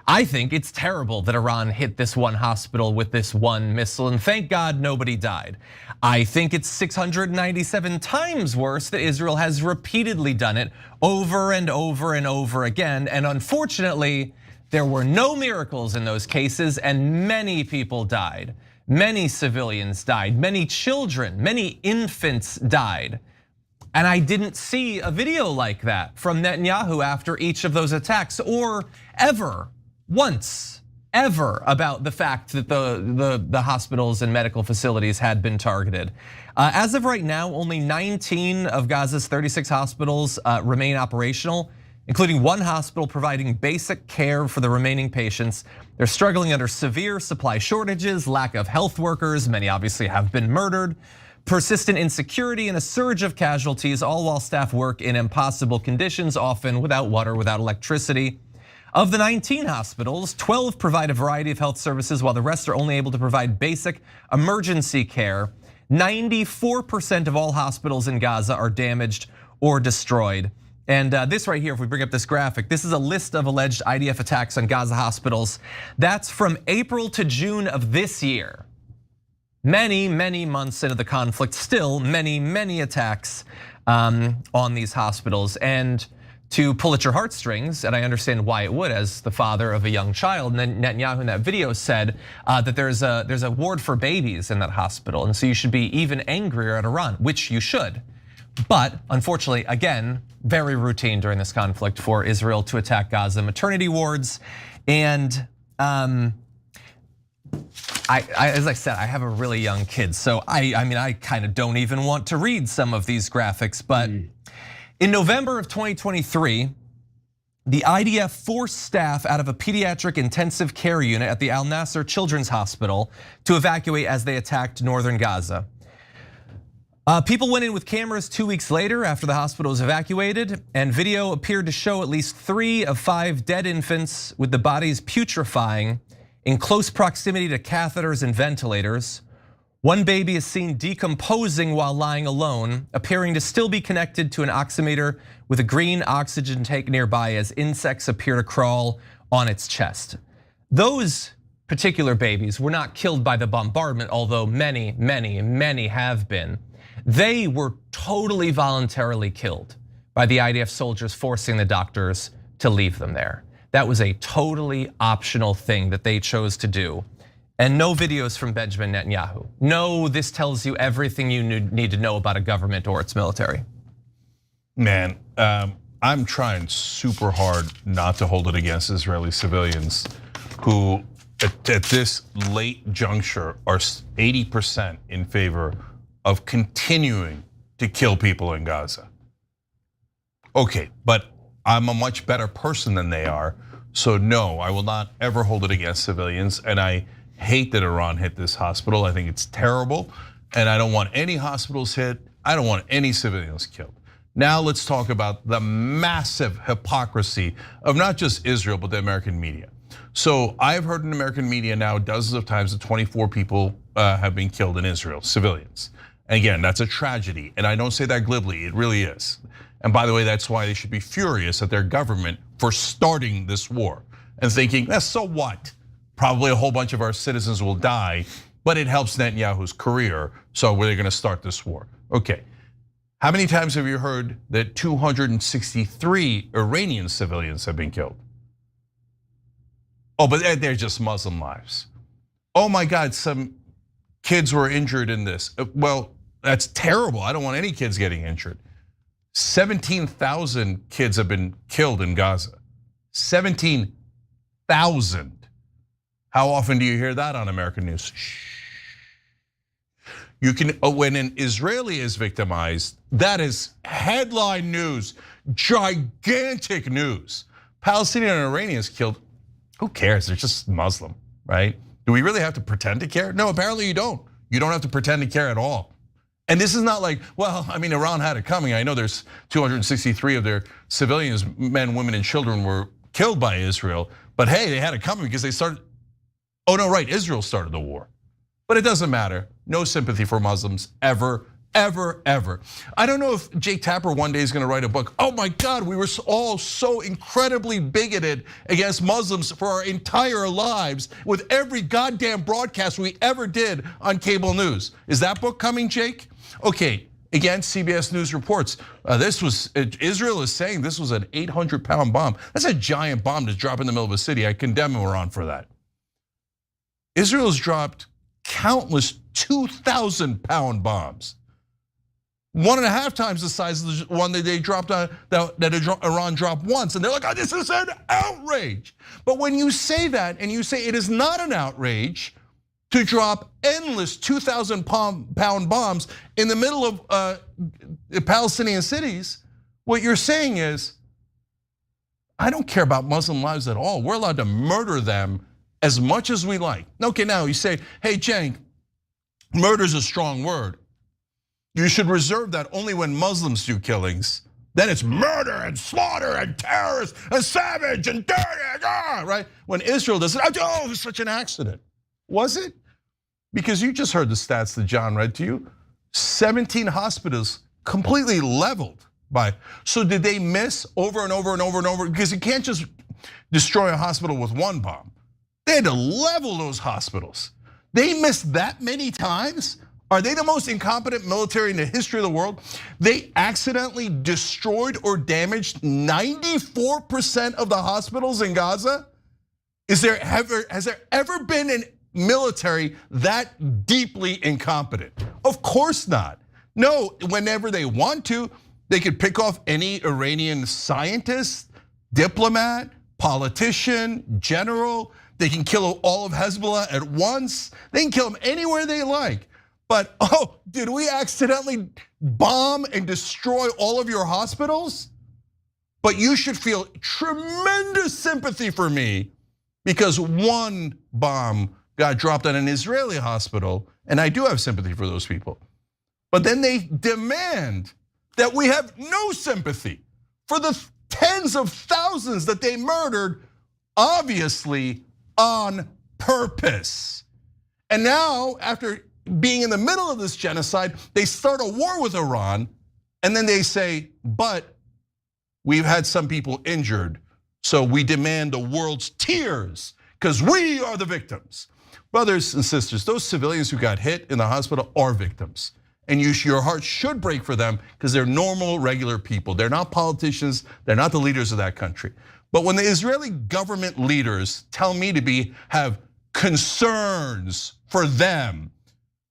I think it's terrible that Iran hit this one hospital with this one missile, and thank God nobody died. I think it's 697 times worse that Israel has repeatedly done it over and over and over again, and unfortunately, there were no miracles in those cases, and many people died. Many civilians died, many children, many infants died. And I didn't see a video like that from Netanyahu after each of those attacks, or ever, once. ever about the fact that the hospitals and medical facilities had been targeted. As of right now, only 19 of Gaza's 36 hospitals remain operational, including one hospital providing basic care for the remaining patients. They're struggling under severe supply shortages, lack of health workers, many obviously have been murdered, persistent insecurity, and a surge of casualties, all while staff work in impossible conditions, often without water, without electricity. Of the 19 hospitals, 12 provide a variety of health services, while the rest are only able to provide basic emergency care. 94% of all hospitals in Gaza are damaged or destroyed. And this right here, if we bring up this graphic, this is a list of alleged IDF attacks on Gaza hospitals. That's from April to June of this year. Many, many months into the conflict, still many attacks on these hospitals. And to pull at your heartstrings, and I understand why it would, as the father of a young child, and Netanyahu in that video said that there's a ward for babies in that hospital, and so you should be even angrier at Iran, which you should. But unfortunately, again, very routine during this conflict for Israel to attack Gaza maternity wards. And as I said, I have a really young kid, so I kind of don't even want to read some of these graphics, but in November of 2023, the IDF forced staff out of a pediatric intensive care unit at the Al Nasser Children's Hospital to evacuate as they attacked northern Gaza. People went in with cameras 2 weeks later after the hospital was evacuated, and video appeared to show at least 3 of 5 dead infants with the bodies putrefying in close proximity to catheters and ventilators. One baby is seen decomposing while lying alone, appearing to still be connected to an oximeter with a green oxygen tank nearby as insects appear to crawl on its chest. Those particular babies were not killed by the bombardment, although many have been. They were totally voluntarily killed by the IDF soldiers forcing the doctors to leave them there. That was a totally optional thing that they chose to do. And no videos from Benjamin Netanyahu. No, this tells you everything you need to know about a government or its military. Man, I'm trying super hard not to hold it against Israeli civilians who at this late juncture are 80% in favor of continuing to kill people in Gaza. Okay, but I'm a much better person than they are. So no, I will not ever hold it against civilians, and I hate that Iran hit this hospital. I think it's terrible, and I don't want any hospitals hit. I don't want any civilians killed. Now let's talk about the massive hypocrisy of not just Israel, but the American media. So I've heard in American media now dozens of times that 24 people have been killed in Israel, civilians. And again, that's a tragedy, and I don't say that glibly, it really is. And by the way, that's why they should be furious at their government for starting this war and thinking, so what? Probably a whole bunch of our citizens will die, but it helps Netanyahu's career, so we're gonna start this war. Okay, how many times have you heard that 263 Iranian civilians have been killed? Oh, but they're just Muslim lives. Oh my God, some kids were injured in this. Well, that's terrible. I don't want any kids getting injured. 17,000 kids have been killed in Gaza. 17,000. How often do you hear that on American news? You can, when an Israeli is victimized, that is headline news, gigantic news. Palestinian and Iranians killed, who cares? They're just Muslim, right? Do we really have to pretend to care? No, apparently you don't. You don't have to pretend to care at all. And this is not like, well, I mean, Iran had it coming. I know there's 263 of their civilians, men, women, and children were killed by Israel. But hey, they had it coming because they started, oh no, right, Israel started the war. But it doesn't matter. No sympathy for Muslims ever, ever, ever. I don't know if Jake Tapper one day is gonna write a book. Oh my God, we were all so incredibly bigoted against Muslims for our entire lives with every goddamn broadcast we ever did on cable news. Is that book coming, Jake? Okay, again, CBS News reports, Israel is saying this was an 800-pound bomb. That's a giant bomb to drop in the middle of a city. I condemn Iran for that. Israel's dropped countless 2,000-pound bombs. 1.5 times the size of the one that they dropped on that Iran dropped once, and they're like, "Oh, this is an outrage." But when you say that and you say it is not an outrage to drop endless 2,000-pound bombs in the middle of Palestinian cities, what you're saying is, I don't care about Muslim lives at all. We're allowed to murder them as much as we like. Okay, now you say, hey, Cenk, murder's a strong word. You should reserve that only when Muslims do killings. Then it's murder and slaughter and terrorist and savage and dirty, right? When Israel does it, oh, it was such an accident. Was it? Because you just heard the stats that John read to you. 17 hospitals completely leveled by. So did they miss over and over and over and over? Because you can't just destroy a hospital with one bomb. They had to level those hospitals. They missed that many times? Are they the most incompetent military in the history of the world? They accidentally destroyed or damaged 94% of the hospitals in Gaza? Has there ever been a military that deeply incompetent? Of course not. No, whenever they want to, they could pick off any Iranian scientist, diplomat, politician, general. They can kill all of Hezbollah at once. They can kill them anywhere they like. But did we accidentally bomb and destroy all of your hospitals? But you should feel tremendous sympathy for me because one bomb got dropped on an Israeli hospital, and I do have sympathy for those people. But then they demand that we have no sympathy for the tens of thousands that they murdered, obviously on purpose. And now, after being in the middle of this genocide, they start a war with Iran, and then they say, but we've had some people injured, so we demand the world's tears, because we are the victims. Brothers and sisters, those civilians who got hit in the hospital are victims. And your heart should break for them because they're normal, regular people. They're not politicians, they're not the leaders of that country. But when the Israeli government leaders tell me to have concerns for them,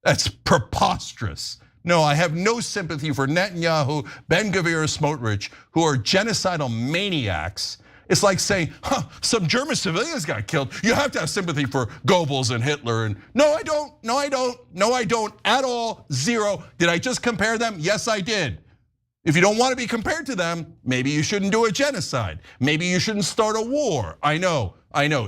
that's preposterous. No, I have no sympathy for Netanyahu, Ben-Gvir, Smotrich, who are genocidal maniacs. It's like saying, some German civilians got killed. You have to have sympathy for Goebbels and Hitler. And no, I don't, no, I don't, no, I don't at all, zero. Did I just compare them? Yes, I did. If you don't want to be compared to them, maybe you shouldn't do a genocide. Maybe you shouldn't start a war. I know.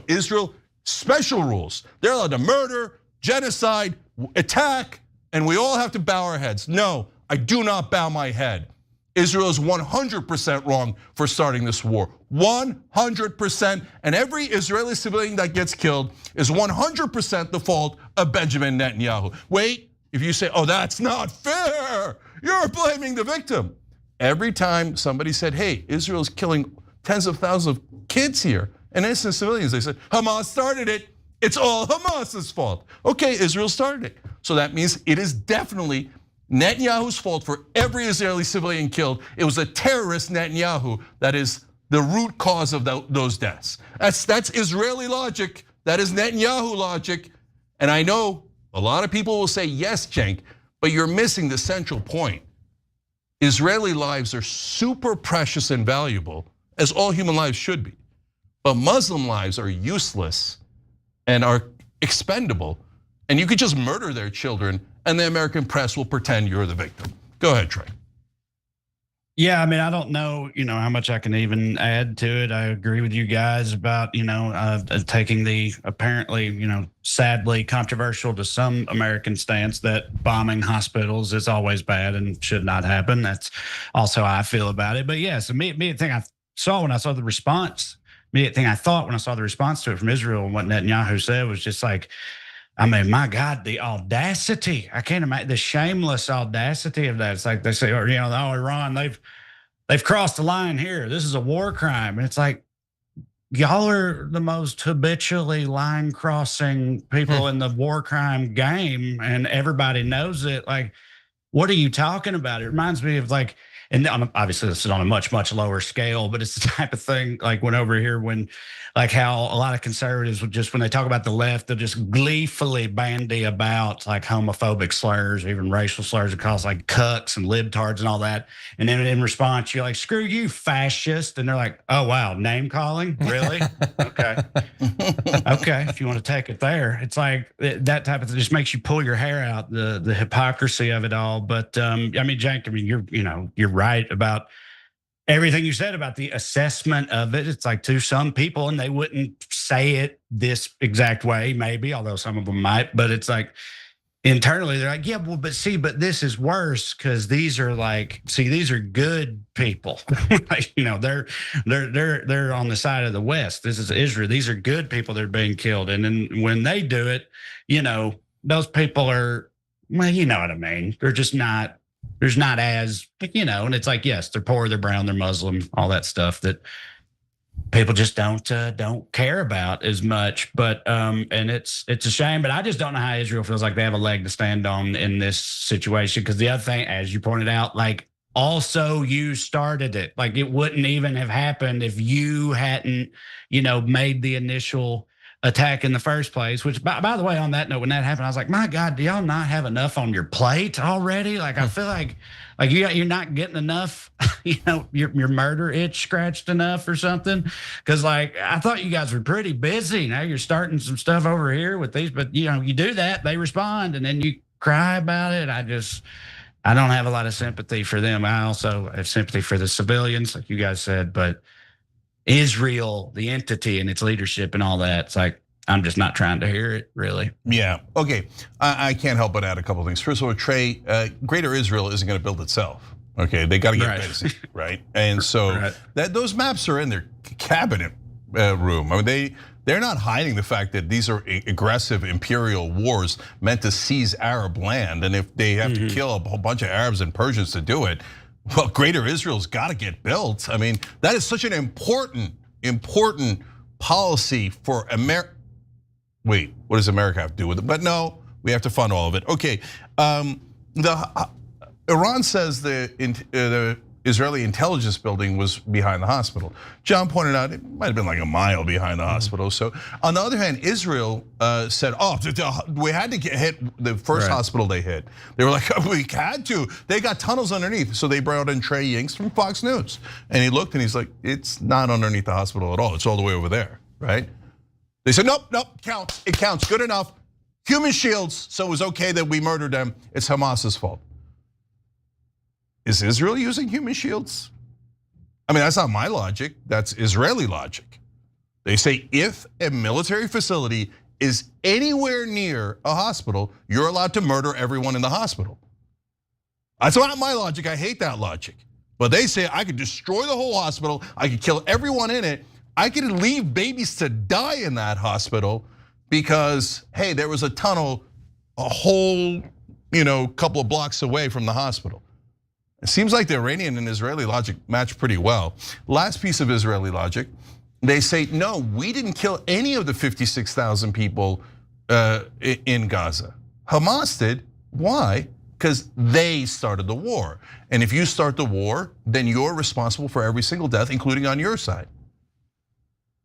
Israel, special rules. They're allowed to murder, genocide, attack, and we all have to bow our heads. No, I do not bow my head. Israel is 100% wrong for starting this war. 100%, and every Israeli civilian that gets killed is 100% the fault of Benjamin Netanyahu. Wait, if you say, that's not fair, you're blaming the victim. Every time somebody said, hey, Israel's killing tens of thousands of kids here, and innocent civilians, they said, Hamas started it, it's all Hamas's fault. Okay, Israel started it. So that means it is definitely Netanyahu's fault for every Israeli civilian killed. It was a terrorist Netanyahu that is the root cause of those deaths. That's Israeli logic. That is Netanyahu logic. And I know a lot of people will say, yes, Cenk, but you're missing the central point. Israeli lives are super precious and valuable, as all human lives should be. But Muslim lives are useless and are expendable. And you could just murder their children and the American press will pretend you're the victim. Go ahead, Trey. Yeah, I mean, I don't know, how much I can even add to it. I agree with you guys about, taking the apparently, sadly controversial to some American stance that bombing hospitals is always bad and should not happen. That's also how I feel about it. But yes, the immediate thing I saw when I saw the response, immediate thing I thought when I saw the response to it from Israel and what Netanyahu said was just like, I mean, my God, the audacity. I can't imagine the shameless audacity of that. It's like they say, Iran, they've crossed the line here. This is a war crime. And it's like, y'all are the most habitually line crossing people in the war crime game, and everybody knows it. Like, what are you talking about? It reminds me of like, and obviously this is on a much, much lower scale, but it's the type of thing like when over here, when like how a lot of conservatives would just, when they talk about the left, they'll just gleefully bandy about like homophobic slurs, even racial slurs, it calls like cucks and libtards and all that. And then in response, you're like, screw you, fascist. And they're like, oh, wow, name calling? Really? Okay. Okay, if you want to take it there. It's like that type of thing just makes you pull your hair out, the hypocrisy of it all. But I mean, Jack, I mean, you're right about everything you said about the assessment of it. It's like to some people, and they wouldn't say it this exact way, maybe, although some of them might, but it's like internally they're like, yeah, well, but this is worse because these are like, these are good people. Like, they're on the side of the West. This is Israel. These are good people that are being killed. And then when they do it, those people are, well, you know what I mean? They're just not, there's not as, and it's like, yes, they're poor, they're brown, they're Muslim, all that stuff that people just don't care about as much. But and it's a shame, but I just don't know how Israel feels like they have a leg to stand on in this situation. Because the other thing, as you pointed out, like also you started it. Like it wouldn't even have happened if you hadn't, made the initial attack in the first place. Which by the way, on that note, when that happened, I was like, my God, do y'all not have enough on your plate already? Like I feel like you're not getting enough, your murder itch scratched enough or something. Because like I thought you guys were pretty busy. Now you're starting some stuff over here with these, but you do that, they respond, and then you cry about it. I don't have a lot of sympathy for them. I also have sympathy for the civilians, like you guys said, but Israel, the entity and its leadership and all that, it's like, I'm just not trying to hear it, really. Yeah, okay. I can't help but add a couple of things. First of all, Trey, Greater Israel isn't going to build itself. Okay, they got to get busy, right? And so those maps are in their cabinet room. I mean, they're not hiding the fact that these are aggressive imperial wars meant to seize Arab land. And if they have to kill a whole bunch of Arabs and Persians to do it, well, Greater Israel's got to get built. I mean, that is such an important policy for America. Wait, what does America have to do with it? But no, we have to fund all of it. Okay, Iran says the Israeli intelligence building was behind the hospital. John pointed out it might have been like a mile behind the hospital. So on the other hand, Israel said, oh, we had to hit the first hospital they hit. They were like, we had to. They got tunnels underneath. So they brought in Trey Yingst from Fox News. And he looked and he's like, it's not underneath the hospital at all. It's all the way over there, right? They said, nope, counts. It counts, good enough. Human shields, so it was okay that we murdered them. It's Hamas's fault. Is Israel using human shields? I mean, that's not my logic, that's Israeli logic. They say if a military facility is anywhere near a hospital, you're allowed to murder everyone in the hospital. That's not my logic, I hate that logic. But they say I could destroy the whole hospital, I could kill everyone in it, I could leave babies to die in that hospital because, hey, there was a tunnel a whole, couple of blocks away from the hospital. It seems like the Iranian and Israeli logic match pretty well. Last piece of Israeli logic, they say, no, we didn't kill any of the 56,000 people in Gaza. Hamas did, why? Because they started the war. And if you start the war, then you're responsible for every single death, including on your side.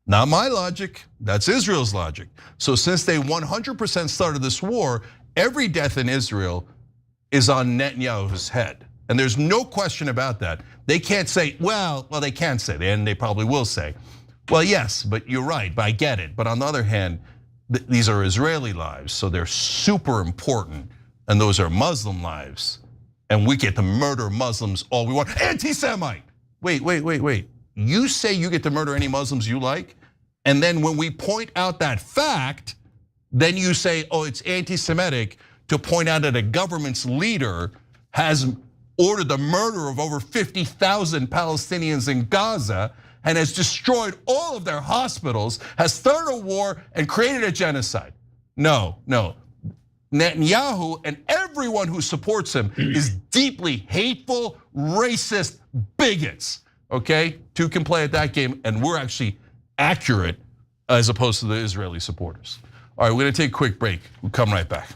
Not my logic, that's Israel's logic. So since they 100% started this war, every death in Israel is on Netanyahu's head. And there's no question about that. They can't say, well, they can say, and they probably will say, well, yes, but you're right, but I get it. But on the other hand, these are Israeli lives, so they're super important, and those are Muslim lives. And we get to murder Muslims all we want. Anti-Semite, wait. You say you get to murder any Muslims you like, and then when we point out that fact, then you say, oh, it's anti-Semitic to point out that a government's leader has ordered the murder of over 50,000 Palestinians in Gaza and has destroyed all of their hospitals, has started a war and created a genocide. No. Netanyahu and everyone who supports him is deeply hateful, racist bigots. Okay, two can play at that game, and we're actually accurate as opposed to the Israeli supporters. All right, we're gonna take a quick break. We'll come right back.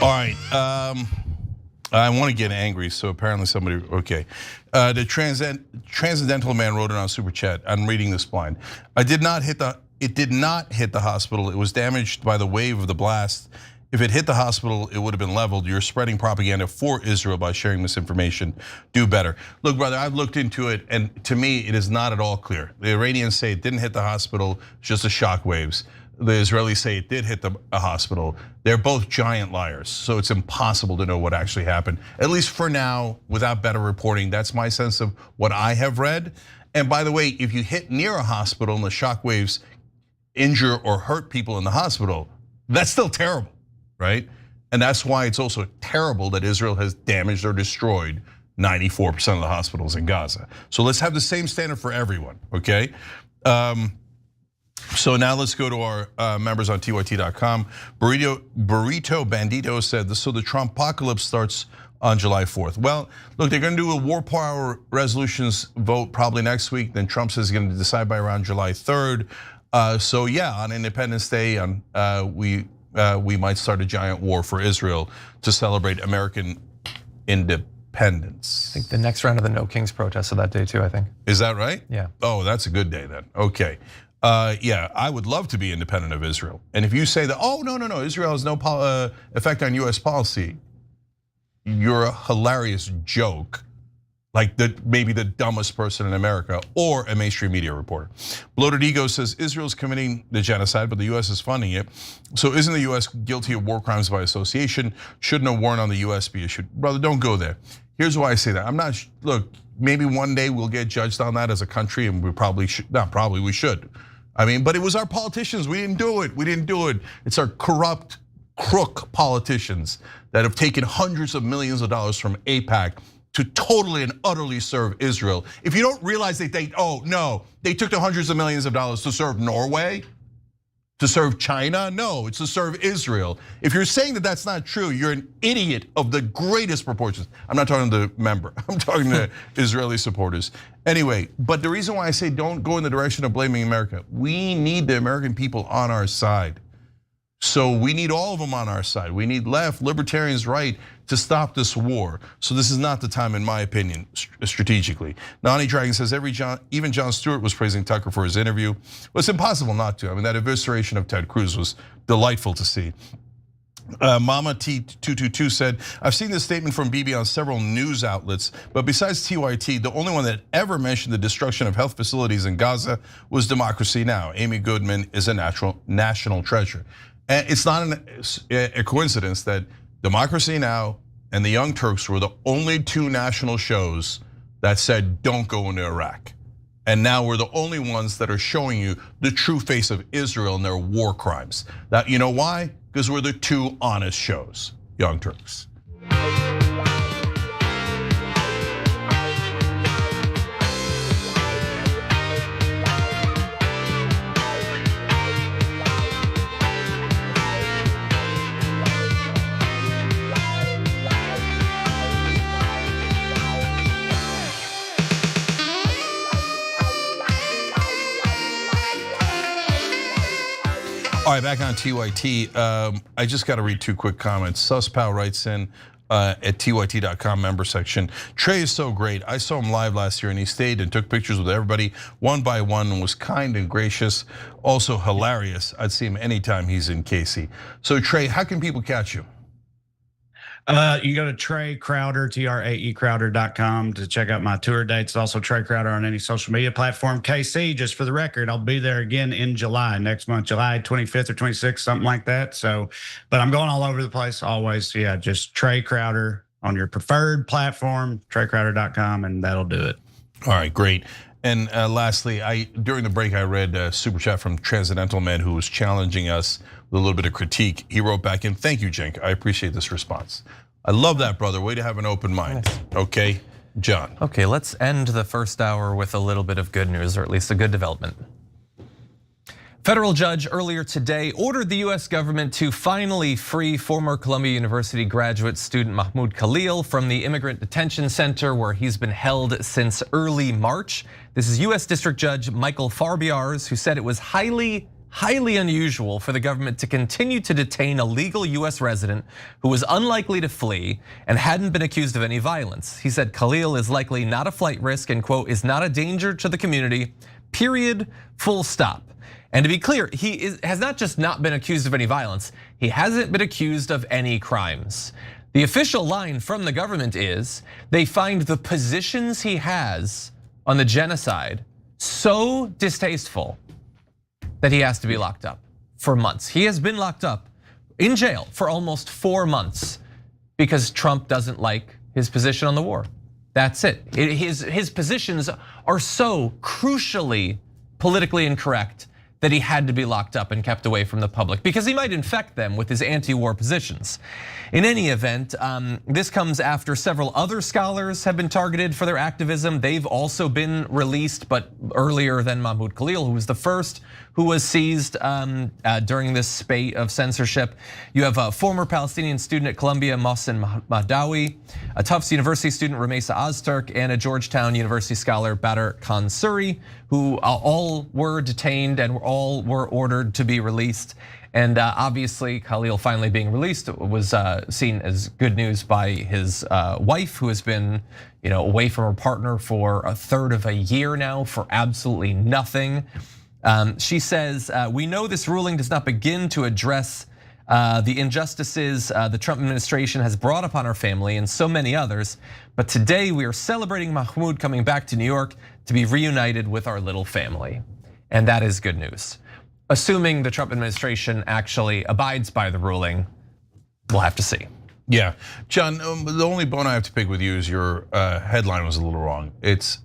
All right, I want to get angry, so apparently somebody, okay. The transcendental man wrote it on Super Chat. I'm reading this blind. It did not hit the hospital. It was damaged by the wave of the blast. If it hit the hospital, it would have been leveled. You're spreading propaganda for Israel by sharing misinformation. Do better. Look, brother, I've looked into it, and to me, it is not at all clear. The Iranians say it didn't hit the hospital, just the shock waves. The Israelis say it did hit the hospital. They're both giant liars, so it's impossible to know what actually happened. At least for now, without better reporting, that's my sense of what I have read. And by the way, if you hit near a hospital and the shock waves injure or hurt people in the hospital, that's still terrible, right? And that's why it's also terrible that Israel has damaged or destroyed 94% of the hospitals in Gaza. So let's have the same standard for everyone, okay? So now let's go to our members on TYT.com. Burrito Bandito said, so the Trumpocalypse starts on July 4th. Well, look, they're gonna do a war power resolutions vote probably next week. Then Trump says he's gonna decide by around July 3rd. So yeah, on Independence Day, we might start a giant war for Israel to celebrate American independence. I think the next round of the No Kings protests are that day too, I think. Is that right? Yeah. Oh, that's a good day then, okay. Yeah, I would love to be independent of Israel. And if you say that, oh, no, Israel has no effect on US policy, you're a hilarious joke, like maybe the dumbest person in America or a mainstream media reporter. Bloated Ego says Israel's committing the genocide, but the US is funding it. So isn't the US guilty of war crimes by association? Shouldn't a warrant on the US be issued? Brother, don't go there. Here's why I say that. I'm not, look, maybe one day we'll get judged on that as a country, and we probably should, not probably, we should. I mean, but it was our politicians, we didn't do it. It's our corrupt, crook politicians that have taken hundreds of millions of dollars from AIPAC to totally and utterly serve Israel. If you don't realize that they took the hundreds of millions of dollars to serve Norway, to serve China? No, it's to serve Israel. If you're saying that that's not true, you're an idiot of the greatest proportions. I'm not talking to the member, I'm talking to Israeli supporters. Anyway, but the reason why I say don't go in the direction of blaming America, we need the American people on our side. So we need all of them on our side. We need left, libertarians, right, to stop this war. So this is not the time, in my opinion, strategically. Nani Dragon says even Jon Stewart was praising Tucker for his interview. Well, it's impossible not to. I mean, that evisceration of Ted Cruz was delightful to see. Mama T222 said, I've seen this statement from Bibi on several news outlets, but besides TYT, the only one that ever mentioned the destruction of health facilities in Gaza was Democracy Now! Amy Goodman is a national treasure. And it's not a coincidence that Democracy Now! And the Young Turks were the only two national shows that said don't go into Iraq. And now we're the only ones that are showing you the true face of Israel and their war crimes. That, you know why? Because we're the two honest shows, Young Turks. All right, back on TYT. I just got to read two quick comments. Suspal writes in at TYT.com member section. Trey is so great. I saw him live last year and he stayed and took pictures with everybody one by one and was kind and gracious, also hilarious. I'd see him anytime he's in KC. So Trey, how can people catch you? You go to Trey Crowder, TRAE-Crowder.com to check out my tour dates. Also Trey Crowder on any social media platform. KC, just for the record, I'll be there again in July, next month, July 25th or 26th, something like that. So, but I'm going all over the place always. Yeah, just Trey Crowder on your preferred platform, TreyCrowder.com, and that'll do it. All right, great. And lastly, during the break, I read a super chat from Transcendental Man who was challenging us with a little bit of critique. He wrote back in, thank you, Cenk. I appreciate this response. I love that, brother. Way to have an open mind. Nice. Okay, John. Okay, let's end the first hour with a little bit of good news, or at least a good development. Federal judge earlier today ordered the US government to finally free former Columbia University graduate student Mahmoud Khalil from the immigrant detention center where he's been held since early March. This is US District Judge Michael Farbiars, who said it was highly highly unusual for the government to continue to detain a legal US resident who was unlikely to flee and hadn't been accused of any violence. He said Khalil is likely not a flight risk and quote, is not a danger to the community, period, full stop. And to be clear, he has not just not been accused of any violence, he hasn't been accused of any crimes. The official line from the government is they find the positions he has on the genocide so distasteful that he has to be locked up for months. He has been locked up in jail for almost 4 months because Trump doesn't like his position on the war. That's it. His positions are so crucially politically incorrect that he had to be locked up and kept away from the public because he might infect them with his anti-war positions. In any event, this comes after several other scholars have been targeted for their activism. They've also been released, but earlier than Mahmoud Khalil, who was the first who was seized during this spate of censorship. You have a former Palestinian student at Columbia, Mohsen Mahdawi, a Tufts University student, Ramesa Ozturk, and a Georgetown University scholar, Badr Khan-Suri, who all were detained and all were ordered to be released. And obviously, Khalil finally being released was seen as good news by his wife, who has been away from her partner for a third of a year now for absolutely nothing. She says, we know this ruling does not begin to address the injustices the Trump administration has brought upon our family and so many others. But today we are celebrating Mahmoud coming back to New York to be reunited with our little family. And that is good news. Assuming the Trump administration actually abides by the ruling, we'll have to see. Yeah, John, the only bone I have to pick with you is your headline was a little wrong. It's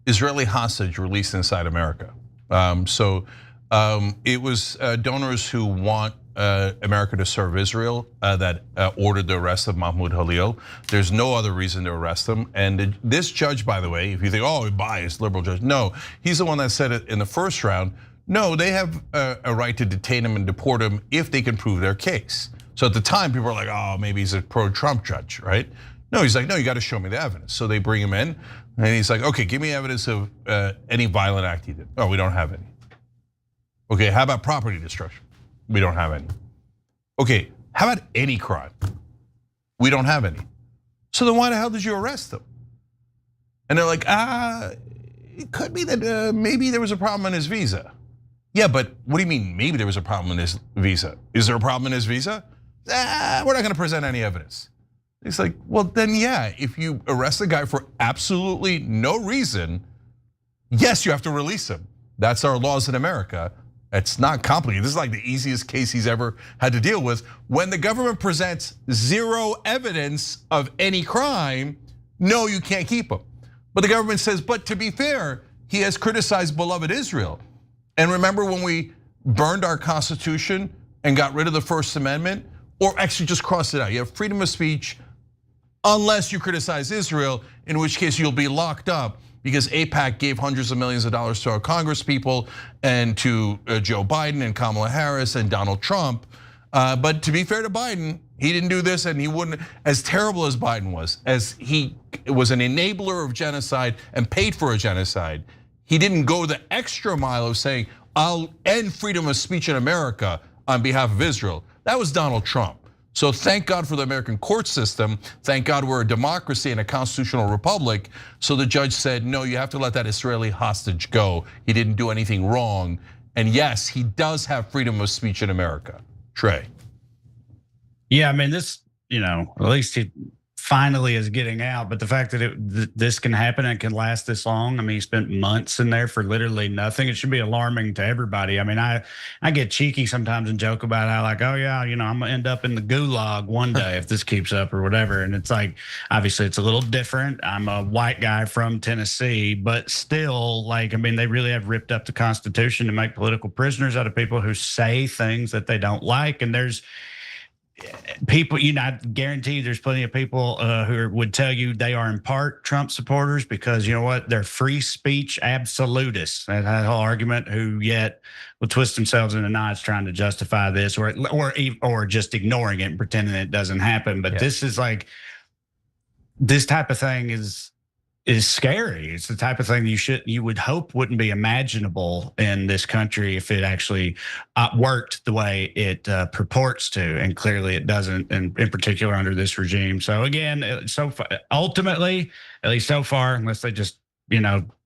Israeli hostage released inside America. It was donors who want America to serve Israel that ordered the arrest of Mahmoud Khalil. There's no other reason to arrest him. And this judge, by the way, if you think, oh, biased liberal judge, no, he's the one that said it in the first round. No, they have a right to detain him and deport him if they can prove their case. So at the time, people were like, oh, maybe he's a pro-Trump judge, right? No, he's like, no, you got to show me the evidence. So they bring him in, and he's like, okay, give me evidence of any violent act he did. Oh, we don't have any. Okay, how about property destruction? We don't have any. Okay, how about any crime? We don't have any. So then why the hell did you arrest him? And they're like, it could be that maybe there was a problem on his visa. Yeah, but what do you mean maybe there was a problem in his visa? Is there a problem in his visa? We're not gonna present any evidence. It's like, well then yeah, if you arrest a guy for absolutely no reason, yes, you have to release him. That's our laws in America. It's not complicated. This is like the easiest case he's ever had to deal with. When the government presents zero evidence of any crime, no, you can't keep him. But the government says, but to be fair, he has criticized beloved Israel. And remember when we burned our Constitution and got rid of the First Amendment? Or actually just crossed it out. You have freedom of speech unless you criticize Israel, in which case you'll be locked up because AIPAC gave hundreds of millions of dollars to our Congress people and to Joe Biden and Kamala Harris and Donald Trump. But to be fair to Biden, he didn't do this and he wouldn't, as terrible as Biden was, as he was an enabler of genocide and paid for a genocide, he didn't go the extra mile of saying, I'll end freedom of speech in America on behalf of Israel. That was Donald Trump. So thank God for the American court system. Thank God we're a democracy and a constitutional republic. So the judge said, no, you have to let that Israeli hostage go. He didn't do anything wrong. And yes, he does have freedom of speech in America. Trey. Yeah, I mean, this, at least he finally is getting out, but the fact that this can happen and can last this long, I mean, he spent months in there for literally nothing. It should be alarming to everybody. I mean, I get cheeky sometimes and joke about how like, oh yeah, I'm gonna end up in the gulag one day if this keeps up or whatever. And it's like, obviously it's a little different. I'm a white guy from Tennessee, but still, like, I mean, they really have ripped up the Constitution to make political prisoners out of people who say things that they don't like. And there's people, I guarantee there's plenty of people who would tell you they are in part Trump supporters because you know what, they're free speech absolutists. That whole argument, who yet will twist themselves into knots trying to justify this, or just ignoring it and pretending it doesn't happen. But This is like, this type of thing is is scary. It's the type of thing you would hope wouldn't be imaginable in this country if it actually worked the way it purports to, and clearly it doesn't, and in particular under this regime. So again, ultimately, at least so far, unless they just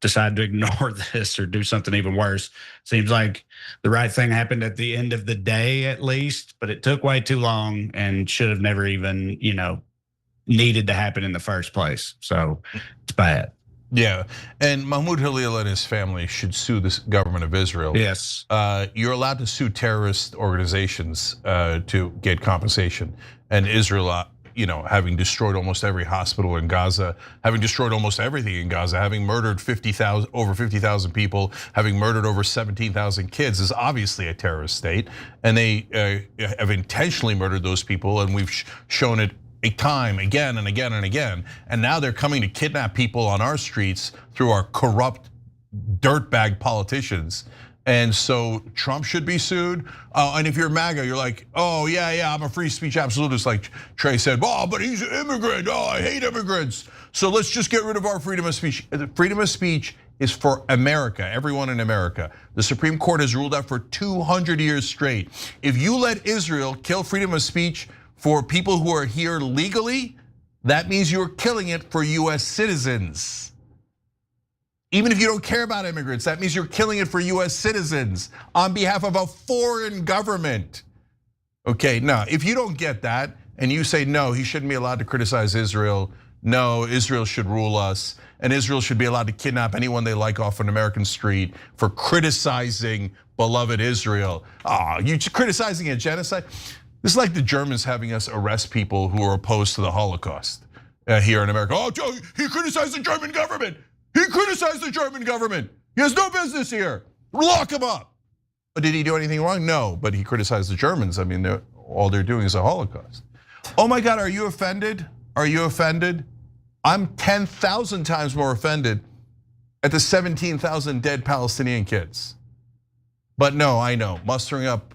decide to ignore this or do something even worse, seems like the right thing happened at the end of the day, at least. But it took way too long and should have never even needed to happen in the first place. So it's bad. Yeah, and Mahmoud Halil and his family should sue the government of Israel. Yes. You're allowed to sue terrorist organizations to get compensation. And Israel, having destroyed almost every hospital in Gaza, having destroyed almost everything in Gaza, having murdered over 50,000 people, having murdered over 17,000 kids, is obviously a terrorist state. And they have intentionally murdered those people, and we've shown it again and again and again. And now they're coming to kidnap people on our streets through our corrupt dirtbag politicians. And so Trump should be sued. And if you're MAGA, you're like, oh yeah, I'm a free speech absolutist, like Trey said. Oh, but he's an immigrant. Oh, I hate immigrants. So let's just get rid of our freedom of speech. Freedom of speech is for America, everyone in America. The Supreme Court has ruled that for 200 years straight. If you let Israel kill freedom of speech for people who are here legally, that means you're killing it for US citizens. Even if you don't care about immigrants, that means you're killing it for US citizens on behalf of a foreign government. Okay, now, if you don't get that and you say, no, he shouldn't be allowed to criticize Israel, no, Israel should rule us, and Israel should be allowed to kidnap anyone they like off an American street for criticizing beloved Israel. You criticizing a genocide? This is like the Germans having us arrest people who are opposed to the Holocaust here in America. Oh, Joe, he criticized the German government. He criticized the German government. He has no business here. Lock him up. But did he do anything wrong? No, but he criticized the Germans. I mean, all they're doing is a Holocaust. Oh my God, are you offended? Are you offended? I'm 10,000 times more offended at the 17,000 dead Palestinian kids. But no, I know, mustering up.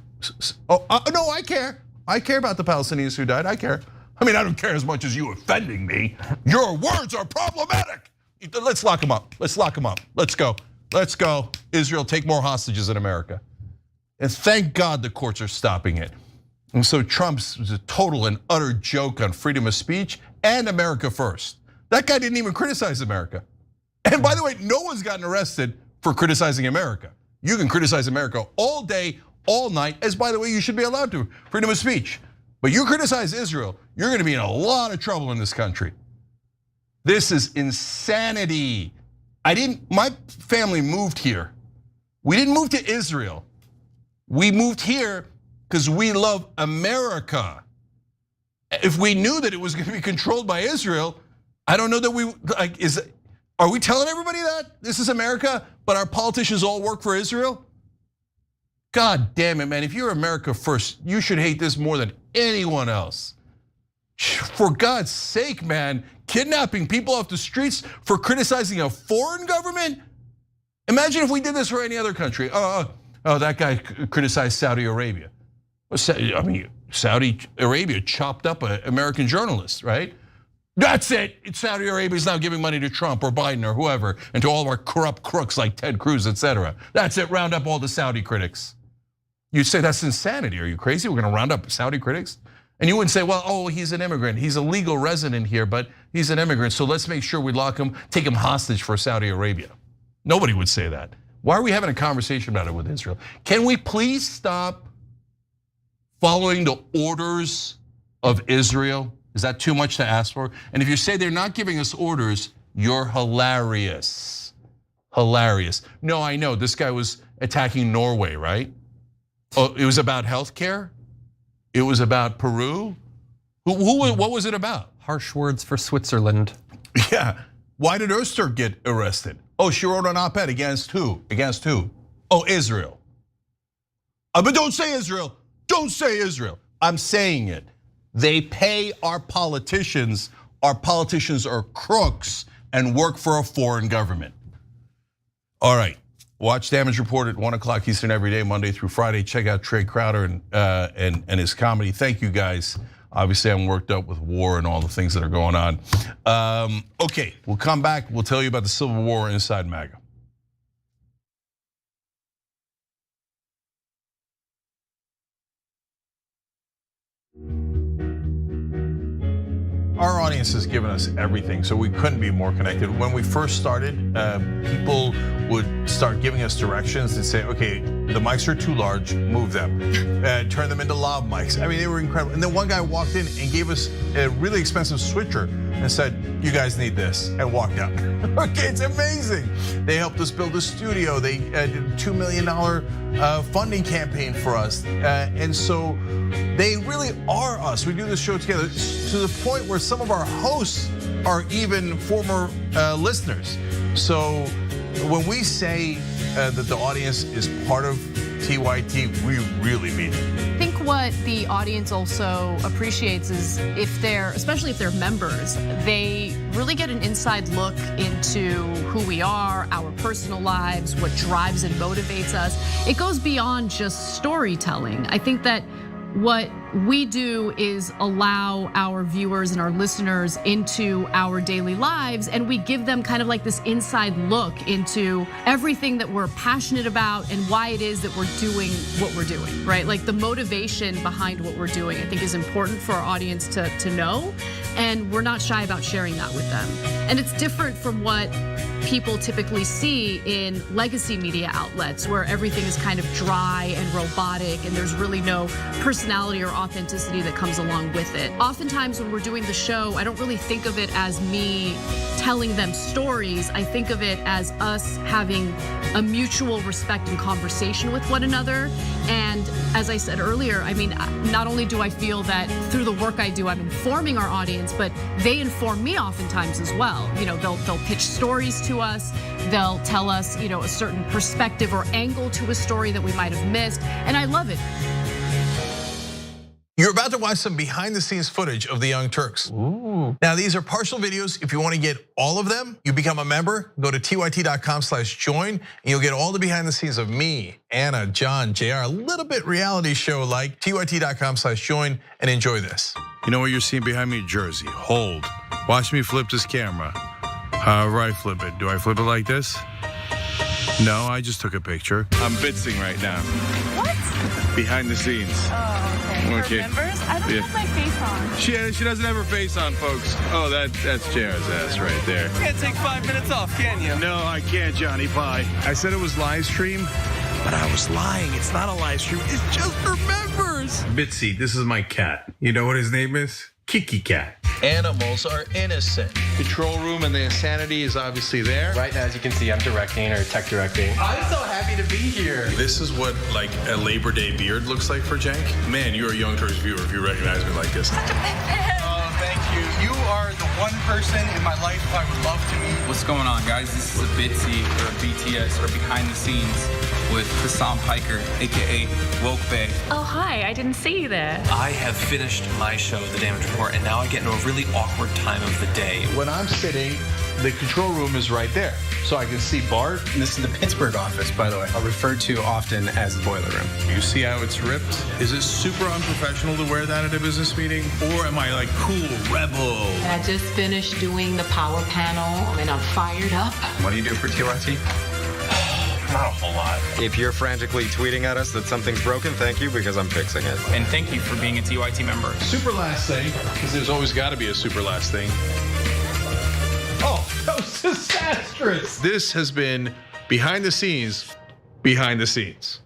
No, I care. I care about the Palestinians who died, I care. I mean, I don't care as much as you offending me. Your words are problematic. Let's lock them up, let's lock them up. Let's go, let's go. Israel, take more hostages in America. And thank God the courts are stopping it. And so Trump's was a total and utter joke on freedom of speech and America first. That guy didn't even criticize America. And by the way, no one's gotten arrested for criticizing America. You can criticize America all day, all night, as by the way, you should be allowed to, freedom of speech. But you criticize Israel, you're gonna be in a lot of trouble in this country. This is insanity. My family moved here. We didn't move to Israel. We moved here because we love America. If we knew that it was gonna be controlled by Israel, I don't know that are we telling everybody that this is America, but our politicians all work for Israel? God damn it, man. If you're America first, you should hate this more than anyone else. For God's sake, man, kidnapping people off the streets for criticizing a foreign government? Imagine if we did this for any other country. That guy criticized Saudi Arabia. I mean, Saudi Arabia chopped up an American journalist, right? That's it. Saudi Arabia is now giving money to Trump or Biden or whoever, and to all of our corrupt crooks like Ted Cruz, etc. That's it. Round up all the Saudi critics. You'd say that's insanity. Are you crazy? We're going to round up Saudi critics? And you wouldn't say, well, he's an immigrant. He's a legal resident here, but he's an immigrant. So let's make sure we lock him, take him hostage for Saudi Arabia. Nobody would say that. Why are we having a conversation about it with Israel? Can we please stop following the orders of Israel? Is that too much to ask for? And if you say they're not giving us orders, you're hilarious. Hilarious. No, I know, this guy was attacking Norway, right? Oh, it was about healthcare? It was about Peru? What was it about? Harsh words for Switzerland. Yeah, why did Öztürk get arrested? Oh, she wrote an op-ed against who? Against who? Oh, Israel. But don't say Israel, don't say Israel. I'm saying it. They pay our politicians are crooks and work for a foreign government. All right, watch Damage Report at 1 o'clock Eastern every day, Monday through Friday. Check out Trey Crowder and his comedy. Thank you guys. Obviously, I'm worked up with war and all the things that are going on. Okay, we'll come back. We'll tell you about the civil war inside MAGA. Our audience has given us everything, so we couldn't be more connected. When we first started, people would start giving us directions and say, okay, the mics are too large, move them. Turn them into lav mics. I mean, they were incredible. And then one guy walked in and gave us a really expensive switcher and said, you guys need this, and walked out. Okay, it's amazing. They helped us build a studio. They did a $2 million funding campaign for us. And so they really are us. We do this show together to the point where some of our hosts are even former listeners. So when we say that the audience is part of TYT, we really mean it. I think what the audience also appreciates is especially if they're members, they really get an inside look into who we are, our personal lives, what drives and motivates us. It goes beyond just storytelling. I think that what we do is allow our viewers and our listeners into our daily lives, and we give them kind of like this inside look into everything that we're passionate about and why it is that we're doing what we're doing, right? Like the motivation behind what we're doing, I think is important for our audience to know, and we're not shy about sharing that with them. And it's different from what people typically see in legacy media outlets where everything is kind of dry and robotic and there's really no personality or authenticity that comes along with it. Oftentimes when we're doing the show, I don't really think of it as me telling them stories. I think of it as us having a mutual respect and conversation with one another. And as I said earlier, I mean, not only do I feel that through the work I do, I'm informing our audience, but they inform me oftentimes as well. You know, they'll pitch stories to us. They'll tell us, you know, a certain perspective or angle to a story that we might have missed. And I love it. You're about to watch some behind the scenes footage of the Young Turks. Ooh. Now these are partial videos. If you want to get all of them, you become a member, go to tyt.com/join, and you'll get all the behind the scenes of me, Anna, John, JR, a little bit reality show like, tyt.com/join, and enjoy this. You know what you're seeing behind me? Jersey, hold. Watch me flip this camera. However I flip it. Do I flip it like this? No, I just took a picture. I'm bitsing right now. What? Behind the scenes. Oh, okay. For members? I don't have my face on. She doesn't have her face on, folks. Oh, that's JR's ass right there. You can't take 5 minutes off, can you? No, I can't, Johnny Pie. I said it was live stream, but I was lying. It's not a live stream. It's just for members. Bitsy, this is my cat. You know what his name is? Kiki Cat. Animals are innocent. Control room and the insanity is obviously there. Right now, as you can see, I'm directing or tech directing. I'm so happy to be here. This is what like a Labor Day beard looks like for Cenk. Man, you're a Young Turks viewer if you recognize me like this. Such a big fan. Oh, thank you. You are the one person in my life I would love to meet. What's going on, guys? This is a Bitsy or a BTS or behind the scenes with Hassan Piker, AKA Woke Bay. Oh, hi, I didn't see you there. I have finished my show, The Damage Report, and now I get into a really awkward time of the day. When I'm sitting, the control room is right there. So I can see Bart. This is the Pittsburgh office, by the way. Referred to often as the boiler room. You see how it's ripped? Is it super unprofessional to wear that at a business meeting? Or am I like cool, rebel? I just finished doing the power panel and I'm fired up. What do you do for TYT? Not a whole lot. If you're frantically tweeting at us that something's broken, thank you, because I'm fixing it. And thank you for being a TYT member. Super last thing, because there's always got to be a super last thing. Oh, that was disastrous. This has been behind the scenes, behind the scenes.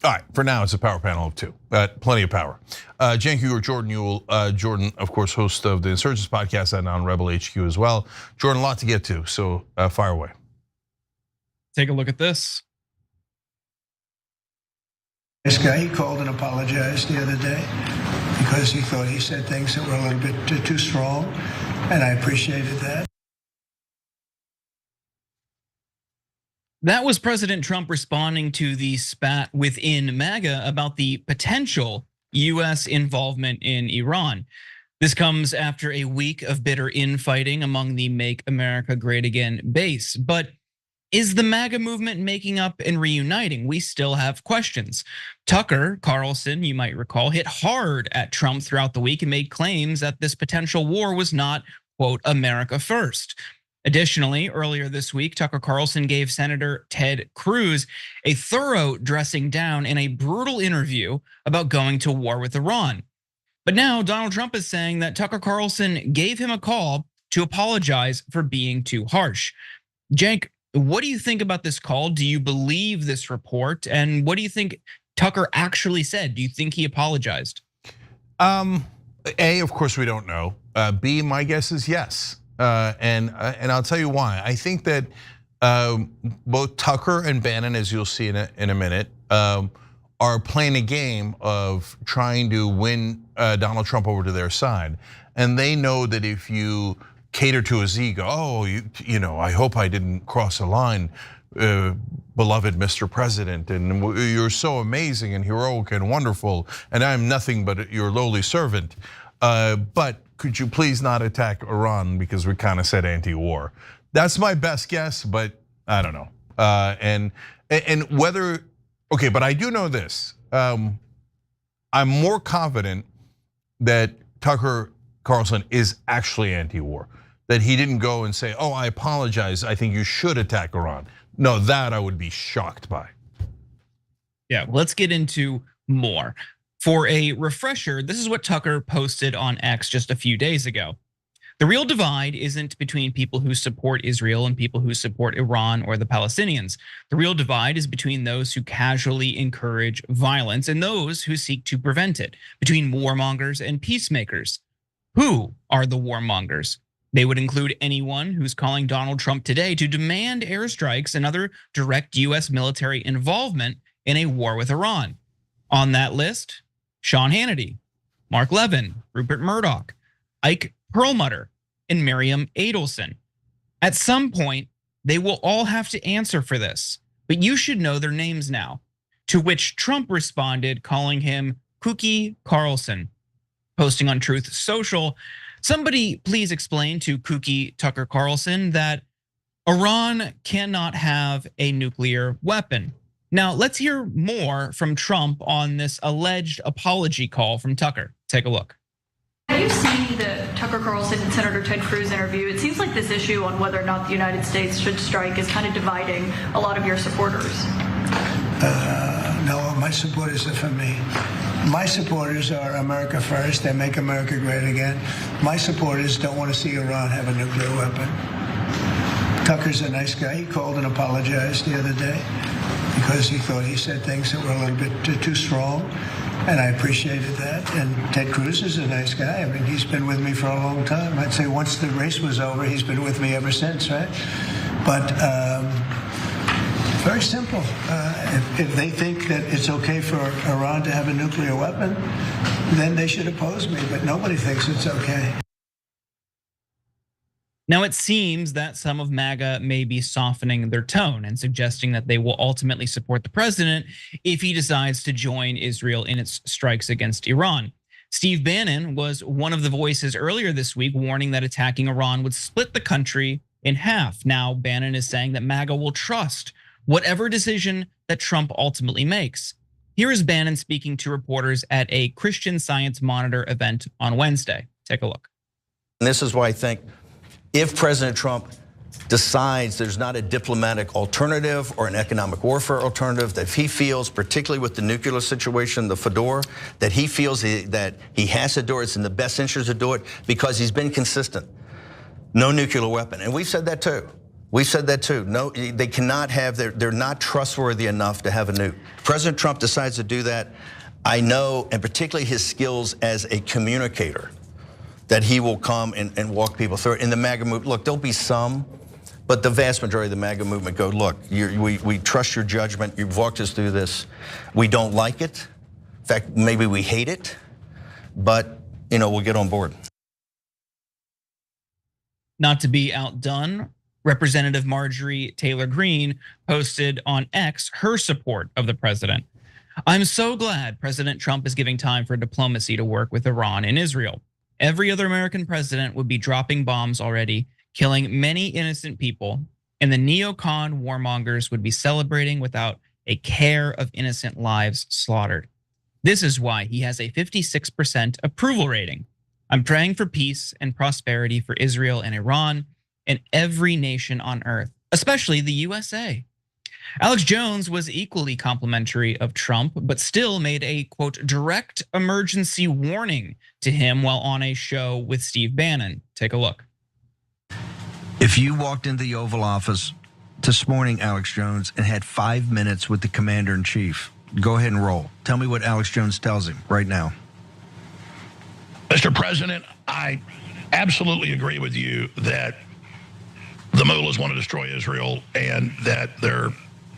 All right, for now it's a power panel of 2, plenty of power. Cenk Uygur, Jordan Ewell. Jordan, of course, host of the Insurgents podcast and on Rebel HQ as well. Jordan, a lot to get to, so fire away. Take a look at this. This guy, he called and apologized the other day because he thought he said things that were a little bit too strong, and I appreciated that. That was President Trump responding to the spat within MAGA about the potential US involvement in Iran. This comes after a week of bitter infighting among the Make America Great Again base. But is the MAGA movement making up and reuniting? We still have questions. Tucker Carlson, you might recall, hit hard at Trump throughout the week and made claims that this potential war was not, quote, America first. Additionally, earlier this week, Tucker Carlson gave Senator Ted Cruz a thorough dressing down in a brutal interview about going to war with Iran. But now Donald Trump is saying that Tucker Carlson gave him a call to apologize for being too harsh. Cenk, what do you think about this call? Do you believe this report? And what do you think Tucker actually said? Do you think he apologized? A, of course we don't know. B, my guess is yes. And I'll tell you why. I think that both Tucker and Bannon, as you'll see in a minute, are playing a game of trying to win Donald Trump over to their side. And they know that if you cater to his ego, you know, I hope I didn't cross a line, beloved Mr. President, and you're so amazing and heroic and wonderful, and I'm nothing but your lowly servant. But could you please not attack Iran because we kind of said anti-war? That's my best guess, but I don't know. And whether, okay, but I do know this. I'm more confident that Tucker Carlson is actually anti-war, that he didn't go and say, I apologize, I think you should attack Iran. No, that I would be shocked by. Yeah, let's get into more. For a refresher, this is what Tucker posted on X just a few days ago. The real divide isn't between people who support Israel and people who support Iran or the Palestinians. The real divide is between those who casually encourage violence and those who seek to prevent it, between warmongers and peacemakers. Who are the warmongers? They would include anyone who's calling Donald Trump today to demand airstrikes and other direct US military involvement in a war with Iran. On that list, Sean Hannity, Mark Levin, Rupert Murdoch, Ike Perlmutter, and Miriam Adelson. At some point, they will all have to answer for this, but you should know their names now. To which Trump responded, calling him Kooky Carlson. Posting on Truth Social, somebody please explain to Kooky Tucker Carlson that Iran cannot have a nuclear weapon. Now, let's hear more from Trump on this alleged apology call from Tucker. Take a look. Have you seen the Tucker Carlson and Senator Ted Cruz interview? It seems like this issue on whether or not the United States should strike is kind of dividing a lot of your supporters. No, my supporters are for me. My supporters are America first. They make America great again. My supporters don't want to see Iran have a nuclear weapon. Tucker's a nice guy. He called and apologized the other day because he thought he said things that were a little bit too strong, and I appreciated that. And Ted Cruz is a nice guy. I mean, he's been with me for a long time. I'd say once the race was over, he's been with me ever since, right? But very simple. If they think that it's okay for Iran to have a nuclear weapon, then they should oppose me, but nobody thinks it's okay. Now, it seems that some of MAGA may be softening their tone and suggesting that they will ultimately support the president if he decides to join Israel in its strikes against Iran. Steve Bannon was one of the voices earlier this week warning that attacking Iran would split the country in half. Now, Bannon is saying that MAGA will trust whatever decision that Trump ultimately makes. Here is Bannon speaking to reporters at a Christian Science Monitor event on Wednesday. Take a look. And this is why I think if President Trump decides there's not a diplomatic alternative or an economic warfare alternative, that if he feels, particularly with the nuclear situation, the fedora, that he feels that he has to do it, it's in the best interest to do it because he's been consistent. No nuclear weapon, and we've said that too. We said that too. No, they cannot have, they're not trustworthy enough to have a nuke. President Trump decides to do that. I know, and particularly his skills as a communicator, that he will come and walk people through it. In the MAGA movement, look, there'll be some, but the vast majority of the MAGA movement go, look, we trust your judgment. You've walked us through this. We don't like it. In fact, maybe we hate it, but we'll get on board. Not to be outdone, Representative Marjorie Taylor Greene posted on X her support of the president. I'm so glad President Trump is giving time for diplomacy to work with Iran and Israel. Every other American president would be dropping bombs already, killing many innocent people, and the neocon warmongers would be celebrating without a care of innocent lives slaughtered. This is why he has a 56% approval rating. I'm praying for peace and prosperity for Israel and Iran and every nation on earth, especially the USA. Alex Jones was equally complimentary of Trump, but still made a, quote, direct emergency warning to him while on a show with Steve Bannon. Take a look. If you walked into the Oval Office this morning, Alex Jones, and had 5 minutes with the commander-in-chief, go ahead and roll. Tell me what Alex Jones tells him right now. Mr. President, I absolutely agree with you that the mullahs want to destroy Israel and that they're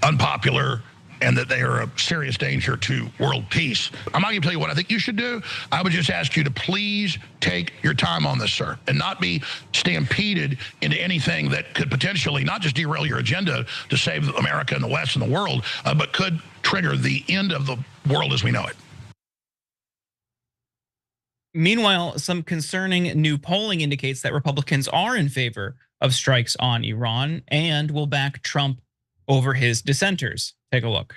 unpopular and that they are a serious danger to world peace. I'm not going to tell you what I think you should do. I would just ask you to please take your time on this, sir, and not be stampeded into anything that could potentially not just derail your agenda to save America and the West and the world, but could trigger the end of the world as we know it. Meanwhile, some concerning new polling indicates that Republicans are in favor of strikes on Iran and will back Trump over his dissenters. Take a look.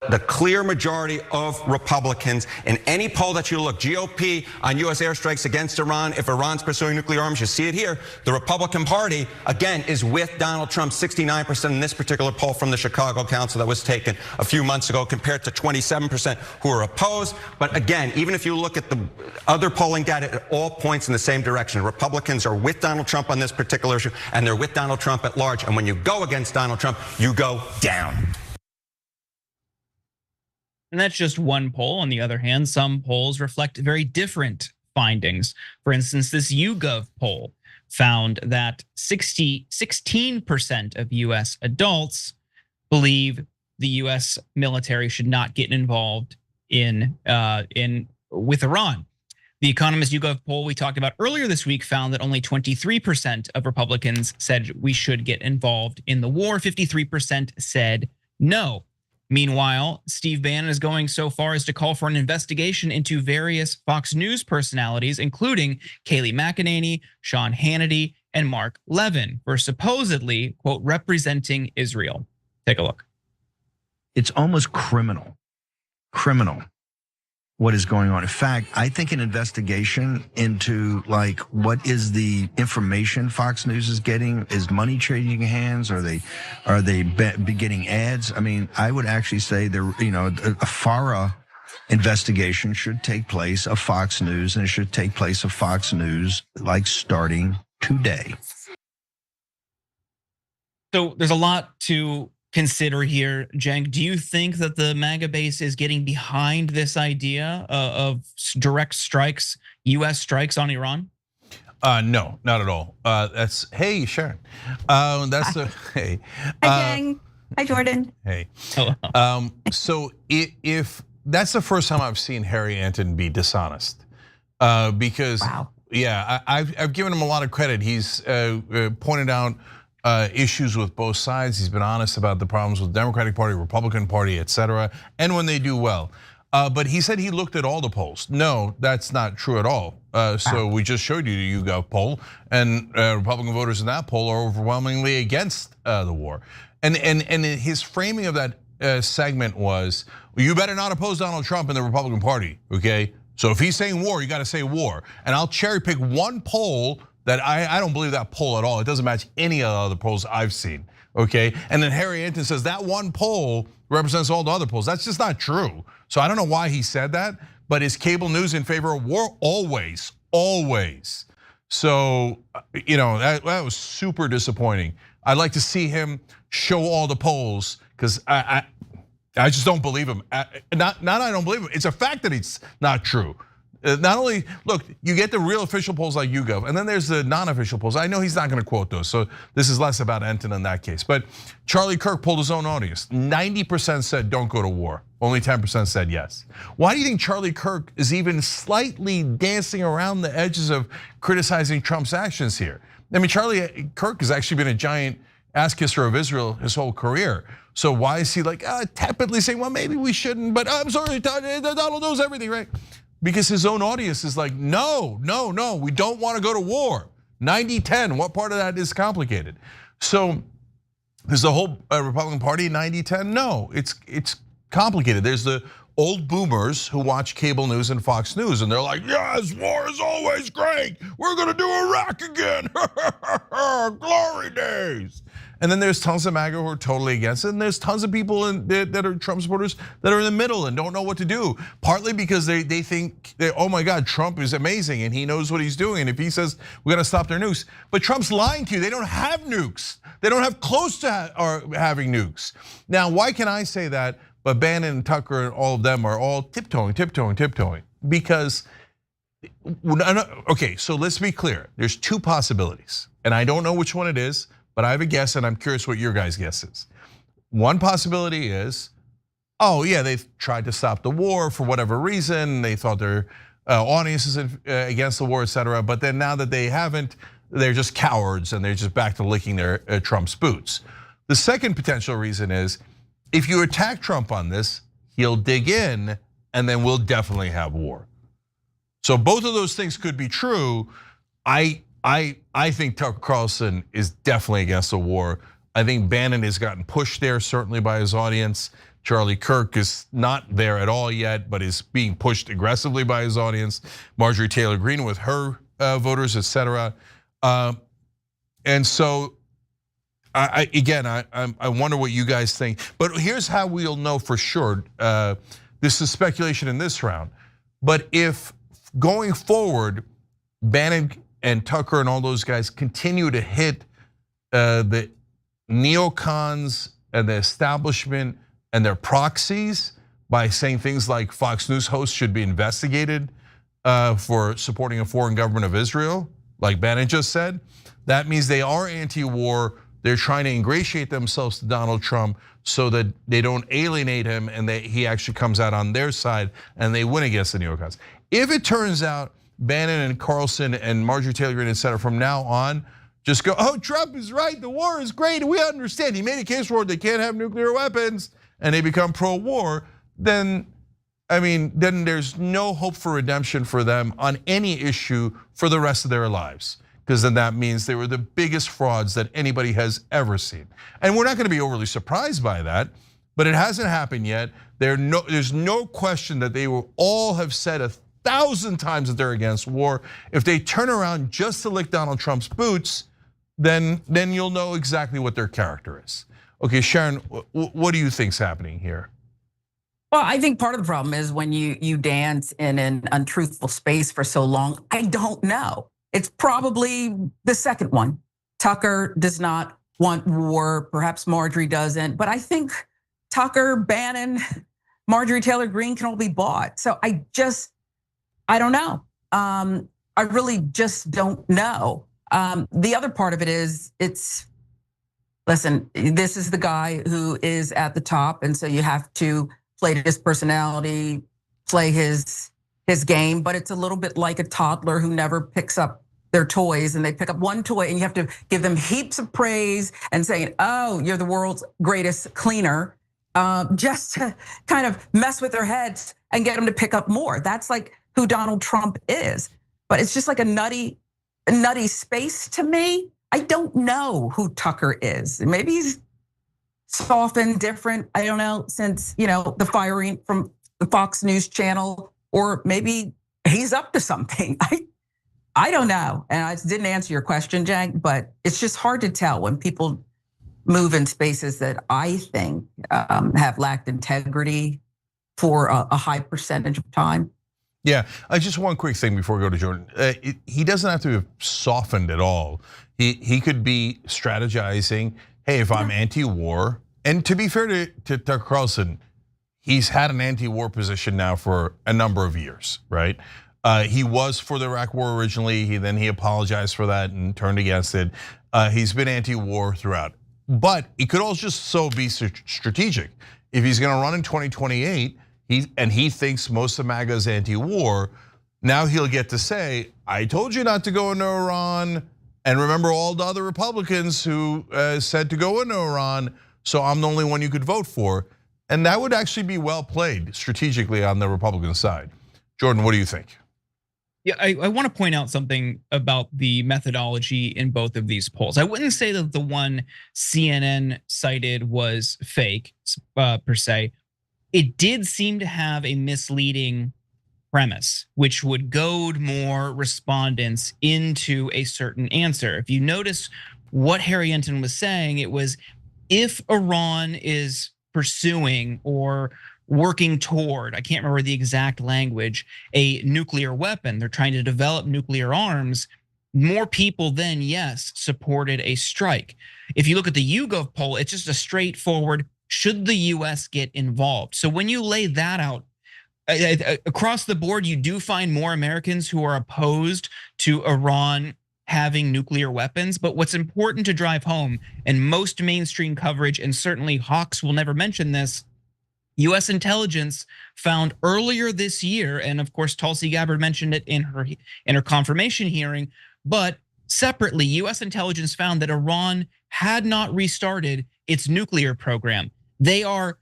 The clear majority of Republicans in any poll that you look, GOP on US airstrikes against Iran, if Iran's pursuing nuclear arms, you see it here. The Republican Party, again, is with Donald Trump, 69% in this particular poll from the Chicago Council that was taken a few months ago, compared to 27% who are opposed. But again, even if you look at the other polling data, it all points in the same direction. Republicans are with Donald Trump on this particular issue, and they're with Donald Trump at large. And when you go against Donald Trump, you go down. And that's just one poll. On the other hand, some polls reflect very different findings. For instance, this YouGov poll found that 16% of US adults believe the US military should not get involved with Iran. The Economist YouGov poll we talked about earlier this week found that only 23% of Republicans said we should get involved in the war. 53% said no. Meanwhile, Steve Bannon is going so far as to call for an investigation into various Fox News personalities, including Kayleigh McEnany, Sean Hannity, and Mark Levin, for supposedly, quote, representing Israel. Take a look. It's almost criminal what is going on. In fact, I think an investigation into like what is the information Fox News is getting, is money changing hands? Are they be getting ads? I mean, I would actually say a FARA investigation should take place of Fox News, and it should take place of Fox News like starting today. So there's a lot to consider here, Cenk. Do you think that the MAGA base is getting behind this idea of direct strikes, US strikes on Iran? No, not at all. That's, hey, Sharon. That's a, hey. Hi, Cenk. Hi, Jordan. Hey. So if that's the first time I've seen Harry Anton be dishonest, because yeah, I've given him a lot of credit. He's pointed out issues with both sides. He's been honest about the problems with the Democratic Party, Republican Party, etc., and when they do well. But he said he looked at all the polls. No, that's not true at all. So we just showed you the YouGov poll, and Republican voters in that poll are overwhelmingly against the war. And his framing of that segment was, well, you better not oppose Donald Trump in the Republican Party, okay? So if he's saying war, you got to say war. And I'll cherry pick one poll that I don't believe that poll at all. It doesn't match any of the other polls I've seen, okay? And then Harry Anton says that one poll represents all the other polls. That's just not true. So I don't know why he said that, but is cable news in favor of war? Always, always. So, that was super disappointing. I'd like to see him show all the polls, because I just don't believe him. Not I don't believe him. It's a fact that it's not true. Not only, look, you get the real official polls like YouGov, and then there's the non-official polls. I know he's not going to quote those, so this is less about Enton in that case. But Charlie Kirk polled his own audience. 90% said don't go to war. Only 10% said yes. Why do you think Charlie Kirk is even slightly dancing around the edges of criticizing Trump's actions here? I mean, Charlie Kirk has actually been a giant ass kisser of Israel his whole career. So why is he like tepidly saying, well, maybe we shouldn't, but I'm sorry, Donald knows everything, right? Because his own audience is like, no, we don't want to go to war. 90-10, what part of that is complicated? So there's the whole Republican Party 90-10? No, it's complicated. There's the old boomers who watch cable news and Fox News, and they're like, yes, war is always great. We're gonna do Iraq again, glory days. And then there's tons of MAGA who are totally against it, and there's tons of people that are Trump supporters that are in the middle and don't know what to do. Partly because they think, oh my God, Trump is amazing and he knows what he's doing. And if he says we got to stop their nukes, but Trump's lying to you. They don't have nukes. They don't have close to having nukes. Now, why can I say that? But Bannon and Tucker and all of them are all tiptoeing. Because, okay, so let's be clear. There's two possibilities, and I don't know which one it is, but I have a guess, and I'm curious what your guys' guess is. One possibility is, oh yeah, they've tried to stop the war for whatever reason. They thought their audience is against the war, etc. But then now that they haven't, they're just cowards and they're just back to licking their Trump's boots. The second potential reason is, if you attack Trump on this, he'll dig in, and then we'll definitely have war. So both of those things could be true. I think Tucker Carlson is definitely against the war. I think Bannon has gotten pushed there, certainly by his audience. Charlie Kirk is not there at all yet, but is being pushed aggressively by his audience. Marjorie Taylor Greene with her voters, etc. And so, I wonder what you guys think. But here's how we'll know for sure. This is speculation in this round. But if going forward, Bannon and Tucker and all those guys continue to hit the neocons and the establishment and their proxies by saying things like Fox News hosts should be investigated for supporting a foreign government of Israel, like Bannon just said, that means they are anti-war. They're trying to ingratiate themselves to Donald Trump so that they don't alienate him and he actually comes out on their side and they win against the neocons. If it turns out Bannon and Carlson and Marjorie Taylor Greene, et cetera, from now on, just go, oh, Trump is right, the war is great, and we understand. He made a case for it, they can't have nuclear weapons, and they become pro-war, then there's no hope for redemption for them on any issue for the rest of their lives. Because then that means they were the biggest frauds that anybody has ever seen. And we're not gonna be overly surprised by that, but it hasn't happened yet. There's no question that they will all have said 1,000 times that they're against war. If they turn around just to lick Donald Trump's boots, then you'll know exactly what their character is. Okay, Sharon, what do you think's happening here? Well, I think part of the problem is when you dance in an untruthful space for so long. I don't know. It's probably the second one. Tucker does not want war. Perhaps Marjorie doesn't. But I think Tucker, Bannon, Marjorie Taylor Greene can all be bought. So I don't know. I really just don't know. The other part of it is listen, this is the guy who is at the top. And so you have to play to his personality, play his game, but it's a little bit like a toddler who never picks up their toys, and they pick up one toy and you have to give them heaps of praise and saying, oh, you're the world's greatest cleaner, just to kind of mess with their heads and get them to pick up more. That's like who Donald Trump is. But it's just like a nutty space to me. I don't know who Tucker is. Maybe he's softened, different, I don't know, since the firing from the Fox News channel, or maybe he's up to something. I don't know, and I didn't answer your question, Jack, but it's just hard to tell when people move in spaces that I think have lacked integrity for a high percentage of time. Yeah, just one quick thing before we go to Jordan. He doesn't have to have softened at all. He could be strategizing, hey, if I'm anti-war, and to be fair to Tucker Carlson, he's had an anti-war position now for a number of years, right? He was for the Iraq War originally, then he apologized for that and turned against it. He's been anti-war throughout. But he could also just so be strategic. If he's gonna run in 2028, he thinks most of MAGA is anti-war, now he'll get to say, I told you not to go into Iran, and remember all the other Republicans who said to go into Iran, so I'm the only one you could vote for. And that would actually be well played strategically on the Republican side. Jordan, what do you think? Yeah, I want to point out something about the methodology in both of these polls. I wouldn't say that the one CNN cited was fake per se. It did seem to have a misleading premise, which would goad more respondents into a certain answer. If you notice what Harry Enton was saying, it was if Iran is pursuing or working toward, I can't remember the exact language, a nuclear weapon, they're trying to develop nuclear arms, more people than yes supported a strike. If you look at the YouGov poll, it's just a straightforward, should the US get involved? So when you lay that out, across the board, you do find more Americans who are opposed to Iran having nuclear weapons. But what's important to drive home, and most mainstream coverage, and certainly Hawks will never mention this, US intelligence found earlier this year, and of course Tulsi Gabbard mentioned it in her confirmation hearing, but separately, US intelligence found that Iran had not restarted its nuclear program. They are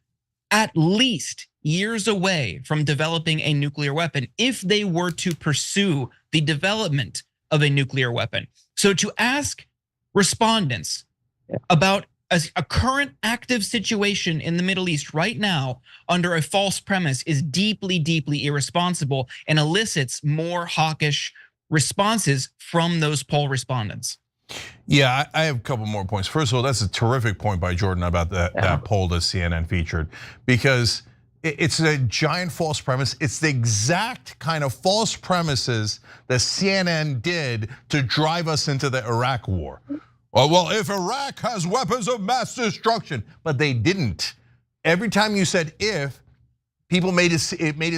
at least years away from developing a nuclear weapon if they were to pursue the development of a nuclear weapon. So to ask respondents about a current active situation in the Middle East right now under a false premise is deeply, deeply irresponsible and elicits more hawkish responses from those poll respondents. Yeah, I have a couple more points. First of all, that's a terrific point by Jordan about that poll that CNN featured, because it's a giant false premise. It's the exact kind of false premises that CNN did to drive us into the Iraq war. Well, if Iraq has weapons of mass destruction, but they didn't. Every time you said if, people made it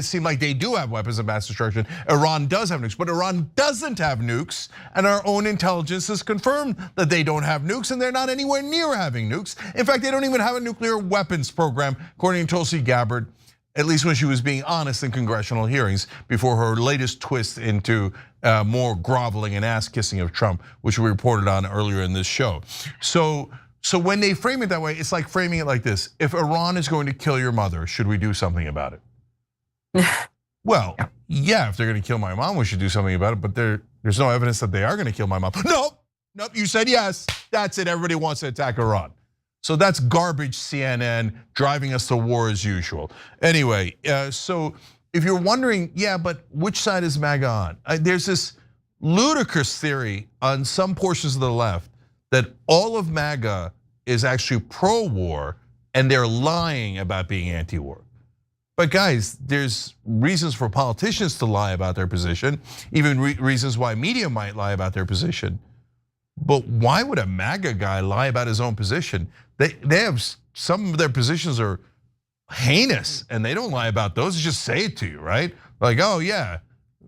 seem like they do have weapons of mass destruction. Iran does have nukes, but Iran doesn't have nukes, and our own intelligence has confirmed that they don't have nukes, and they're not anywhere near having nukes. In fact, they don't even have a nuclear weapons program, according to Tulsi Gabbard, at least when she was being honest in congressional hearings before her latest twist into more groveling and ass kissing of Trump, which we reported on earlier in this show. So when they frame it that way, it's like framing it like this: if Iran is going to kill your mother, should we do something about it? Well, yeah, if they're going to kill my mom, we should do something about it. But there's no evidence that they are going to kill my mom. Nope, you said yes. That's it. Everybody wants to attack Iran. So that's garbage CNN driving us to war as usual. Anyway, so if you're wondering, yeah, but which side is MAGA on? There's this ludicrous theory on some portions of the left that all of MAGA is actually pro-war and they're lying about being anti-war. But guys, there's reasons for politicians to lie about their position, even reasons why media might lie about their position. But why would a MAGA guy lie about his own position? They have, some of their positions are heinous and they don't lie about those, they just say it to you, right? Like, oh yeah,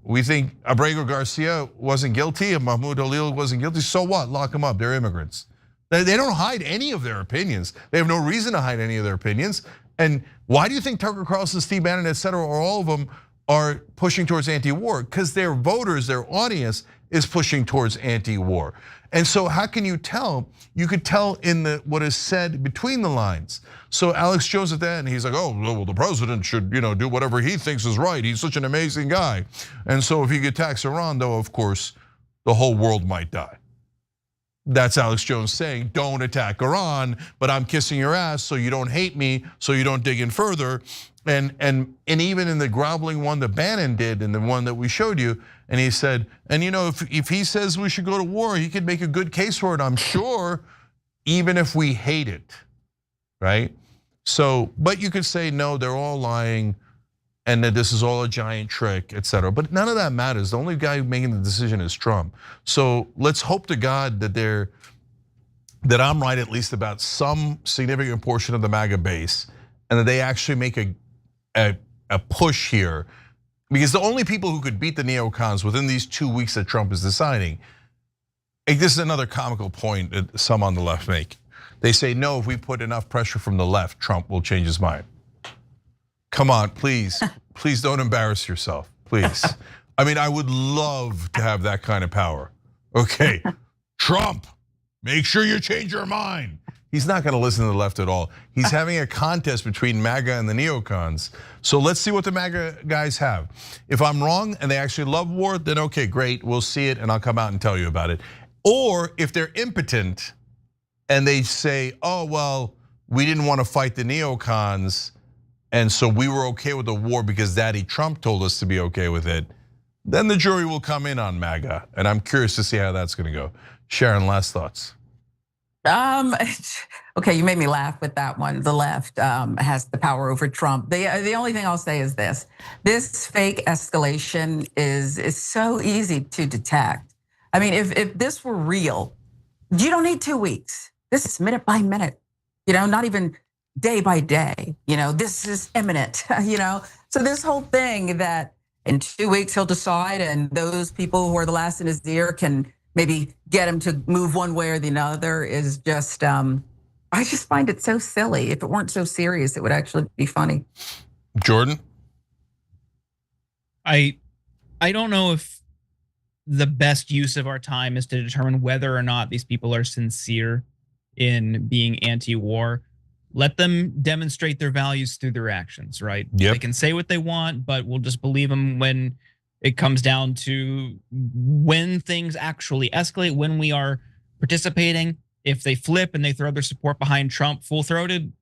we think Abrego Garcia wasn't guilty and Mahmoud Halil wasn't guilty, so what? Lock them up, they're immigrants. They don't hide any of their opinions. They have no reason to hide any of their opinions. And why do you think Tucker Carlson, Steve Bannon, et cetera, or all of them are pushing towards anti-war? Because their voters, their audience is pushing towards anti-war. And so how can you tell? You could tell in what is said between the lines. So Alex Jones at the end, he's like, oh, well, the president should do whatever he thinks is right. He's such an amazing guy. And so if he attacks Iran, though, of course, the whole world might die. That's Alex Jones saying, don't attack Iran, but I'm kissing your ass so you don't hate me, so you don't dig in further. And even in the groveling one that Bannon did, and the one that we showed you, and he said, and if he says we should go to war, he could make a good case for it, I'm sure, even if we hate it, right? So, but you could say, no, they're all lying, and that this is all a giant trick, et cetera. But none of that matters. The only guy making the decision is Trump. So let's hope to God that I'm right at least about some significant portion of the MAGA base, and that they actually make a push here. Because the only people who could beat the neocons within these 2 weeks that Trump is deciding, this is another comical point that some on the left make. They say, no, if we put enough pressure from the left, Trump will change his mind. Come on, please don't embarrass yourself, please. I mean, I would love to have that kind of power. Okay, Trump, make sure you change your mind. He's not gonna listen to the left at all. He's having a contest between MAGA and the neocons. So let's see what the MAGA guys have. If I'm wrong and they actually love war, then okay, great, we'll see it and I'll come out and tell you about it. Or if they're impotent and they say, oh, well, we didn't wanna fight the neocons, and so we were okay with the war because Daddy Trump told us to be okay with it, then the jury will come in on MAGA. And I'm curious to see how that's gonna go. Sharon, last thoughts. Okay, you made me laugh with that one. The left has the power over Trump. The only thing I'll say is this: this fake escalation is so easy to detect. I mean, if this were real, you don't need 2 weeks. This is minute by minute, not even day by day. This is imminent. So this whole thing that in 2 weeks he'll decide, and those people who are the last in his ear can maybe get him to move one way or the other is just, I just find it so silly. If it weren't so serious, it would actually be funny. Jordan? I don't know if the best use of our time is to determine whether or not these people are sincere in being anti-war. Let them demonstrate their values through their actions, right? Yep. They can say what they want, but we'll just believe them when it comes down to when things actually escalate, when we are participating. If they flip and they throw their support behind Trump full-throated,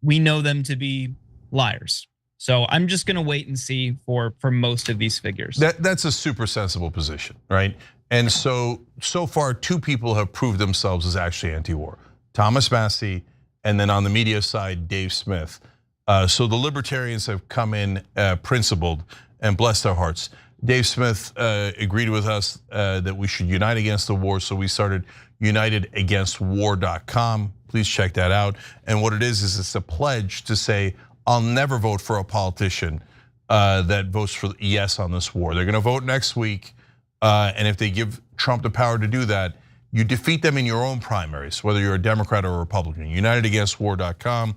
we know them to be liars. So I'm just gonna wait and see for most of these figures. That's a super sensible position, right? And so far, 2 people have proved themselves as actually anti-war. Thomas Massie, and then on the media side, Dave Smith. So the libertarians have come in principled, and bless their hearts. Dave Smith agreed with us that we should unite against the war, so we started unitedagainstwar.com. Please check that out. And what it is it's a pledge to say, I'll never vote for a politician that votes for yes on this war. They're gonna vote next week, and if they give Trump the power to do that, you defeat them in your own primaries, whether you're a Democrat or a Republican. Unitedagainstwar.com.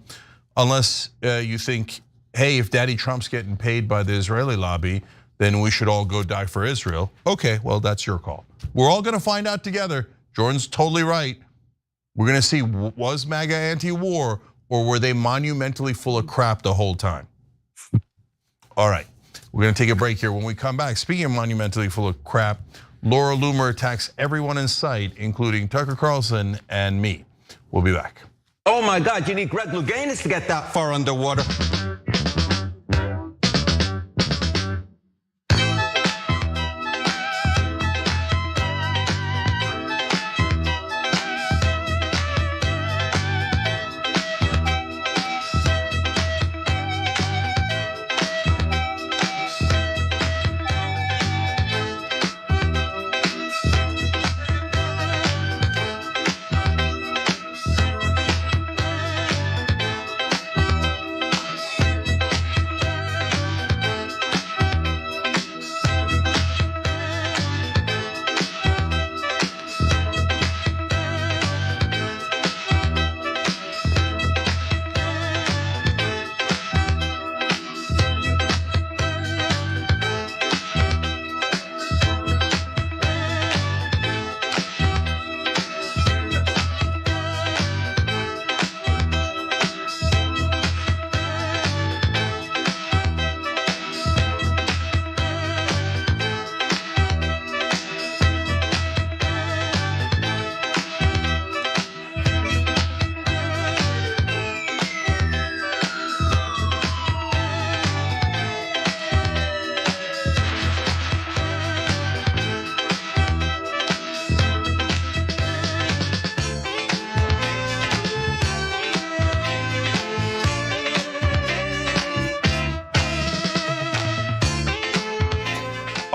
Unless you think, hey, if Daddy Trump's getting paid by the Israeli lobby, then we should all go die for Israel. Okay, well, that's your call. We're all gonna find out together. Jordan's totally right. We're gonna see, was MAGA anti-war, or were they monumentally full of crap the whole time? All right, we're gonna take a break here. When we come back, speaking of monumentally full of crap, Laura Loomer attacks everyone in sight, including Tucker Carlson and me. We'll be back. Oh my God, you need Greg Louganis to get that far underwater.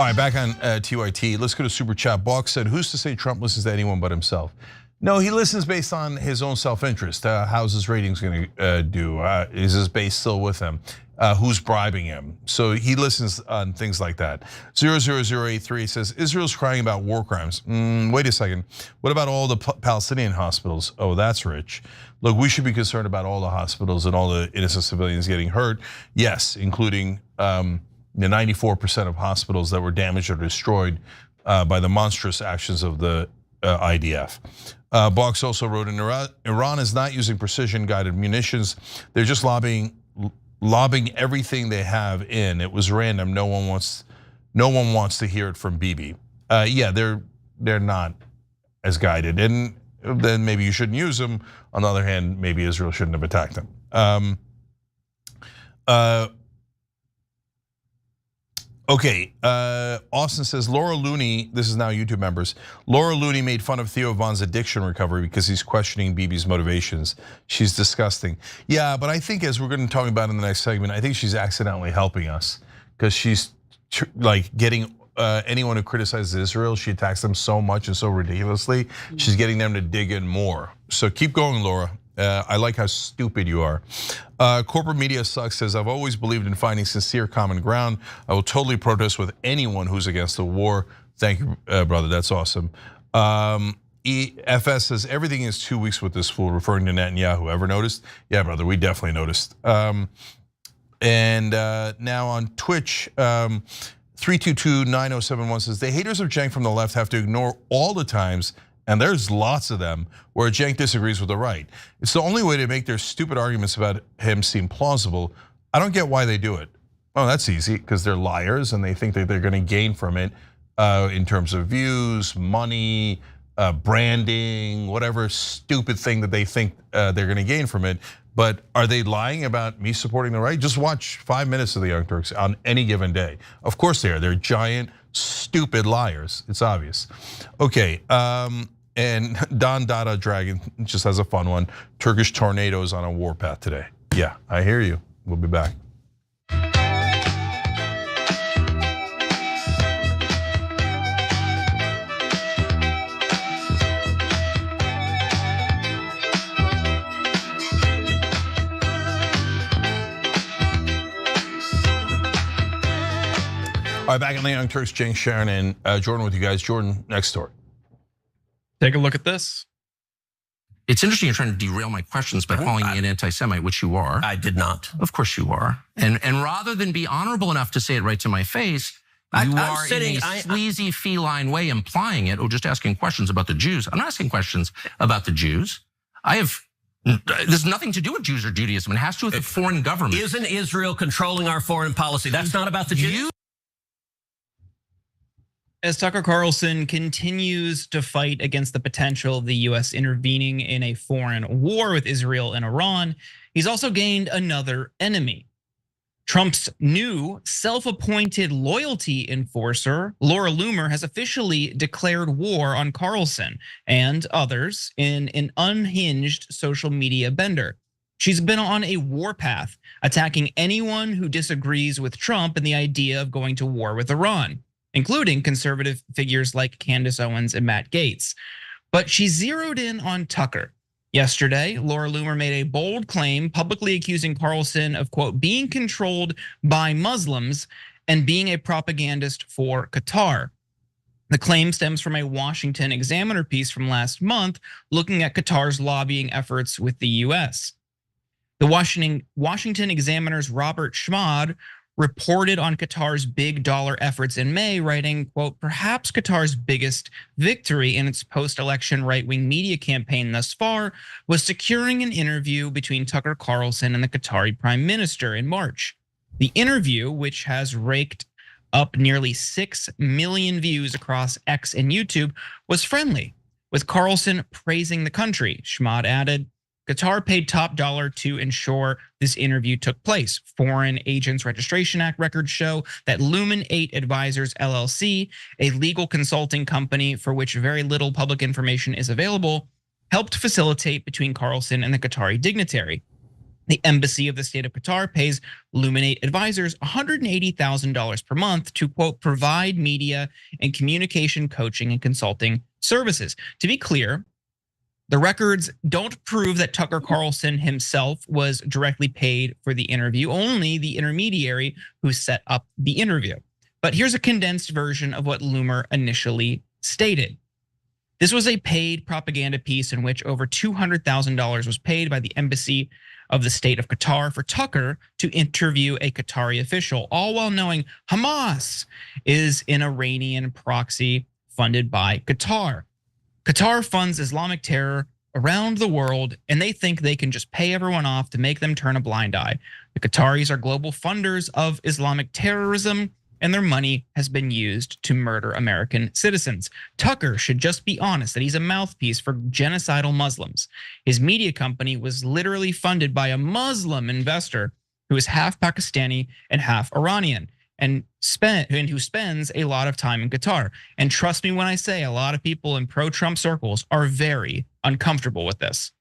right, back on TYT. Let's go to Super Chat. Balk said, who's to say Trump listens to anyone but himself? No, he listens based on his own self-interest. How's his ratings going to do? Is his base still with him? Who's bribing him? So he listens on things like that. 00083 says, Israel's crying about war crimes. Wait a second. What about all the Palestinian hospitals? Oh, that's rich. Look, we should be concerned about all the hospitals and all the innocent civilians getting hurt. Yes, including the 94% of hospitals that were damaged or destroyed by the monstrous actions of the IDF. Box also wrote, Iran is not using precision-guided munitions. They're just lobbing everything they have in. It was random. No one wants to hear it from Bibi. Yeah, they're not as guided, and then maybe you shouldn't use them. On the other hand, maybe Israel shouldn't have attacked them. Okay, Austin says, Laura Looney, this is now YouTube members, Laura Looney made fun of Theo Von's addiction recovery because he's questioning Bibi's motivations. She's disgusting. Yeah, but I think as we're gonna talk about in the next segment, I think she's accidentally helping us because she's like getting anyone who criticizes Israel, she attacks them so much and so ridiculously, she's getting them to dig in more. So keep going, Laura. I like how stupid you are. Corporate media sucks says, I've always believed in finding sincere common ground. I will totally protest with anyone who's against the war. Thank you, brother, that's awesome. EFS says, everything is 2 weeks with this fool, referring to Netanyahu. Ever noticed? Yeah, brother, we definitely noticed. And now on Twitch, 3229071 says, the haters of Cenk from the left have to ignore all the times, and there's lots of them, where Cenk disagrees with the right. It's the only way to make their stupid arguments about him seem plausible. I don't get why they do it. Oh, that's easy, because they're liars and they think that they're gonna gain from it in terms of views, money, branding, whatever stupid thing that they think they're gonna gain from it. But are they lying about me supporting the right? Just watch 5 minutes of the Young Turks on any given day. Of course they are, they're giant, stupid liars, it's obvious. Okay, and Don Dada Dragon just has a fun one. Turkish tornadoes on a warpath today. Yeah, I hear you, we'll be back. All right, back on the Young Turks, Cenk, Sharon, and Jordan with you guys. Jordan, next story. Take a look at this. It's interesting you're trying to derail my questions by calling me an anti-Semite, which you are. I did not. Of course you are. And rather than be honorable enough to say it right to my face, you are in a sleazy feline way implying it or just asking questions about the Jews. I'm not asking questions about the Jews. There's nothing to do with Jews or Judaism. It has to do with the foreign government. Isn't Israel controlling our foreign policy? That's not about the Jews. As Tucker Carlson continues to fight against the potential of the US intervening in a foreign war with Israel and Iran, he's also gained another enemy. Trump's new self-appointed loyalty enforcer, Laura Loomer, has officially declared war on Carlson and others in an unhinged social media bender. She's been on a warpath, attacking anyone who disagrees with Trump and the idea of going to war with Iran, including conservative figures like Candace Owens and Matt Gaetz. But she zeroed in on Tucker. Yesterday, Laura Loomer made a bold claim, publicly accusing Carlson of, quote, being controlled by Muslims and being a propagandist for Qatar. The claim stems from a Washington Examiner piece from last month looking at Qatar's lobbying efforts with the US. The Washington Examiner's Robert Schmad reported on Qatar's big dollar efforts in May, writing, quote, perhaps Qatar's biggest victory in its post-election right-wing media campaign thus far was securing an interview between Tucker Carlson and the Qatari prime minister in March. The interview, which has raked up nearly 6 million views across X and YouTube, was friendly, with Carlson praising the country. Schmad added, Qatar paid top dollar to ensure this interview took place. Foreign Agents Registration Act records show that Lumen 8 Advisors LLC, a legal consulting company for which very little public information is available, helped facilitate between Carlson and the Qatari dignitary. The embassy of the state of Qatar pays Luminate advisors $180,000 per month to, quote, provide media and communication coaching and consulting services. To be clear, the records don't prove that Tucker Carlson himself was directly paid for the interview, only the intermediary who set up the interview. But here's a condensed version of what Loomer initially stated. This was a paid propaganda piece in which over $200,000 was paid by the embassy of the state of Qatar for Tucker to interview a Qatari official, all while knowing Hamas is an Iranian proxy funded by Qatar. Qatar funds Islamic terror around the world, and they think they can just pay everyone off to make them turn a blind eye. The Qataris are global funders of Islamic terrorism, and their money has been used to murder American citizens. Tucker should just be honest that he's a mouthpiece for genocidal Muslims. His media company was literally funded by a Muslim investor who is half Pakistani and half Iranian, and who spends a lot of time in Qatar. And trust me when I say a lot of people in pro-Trump circles are very uncomfortable with this.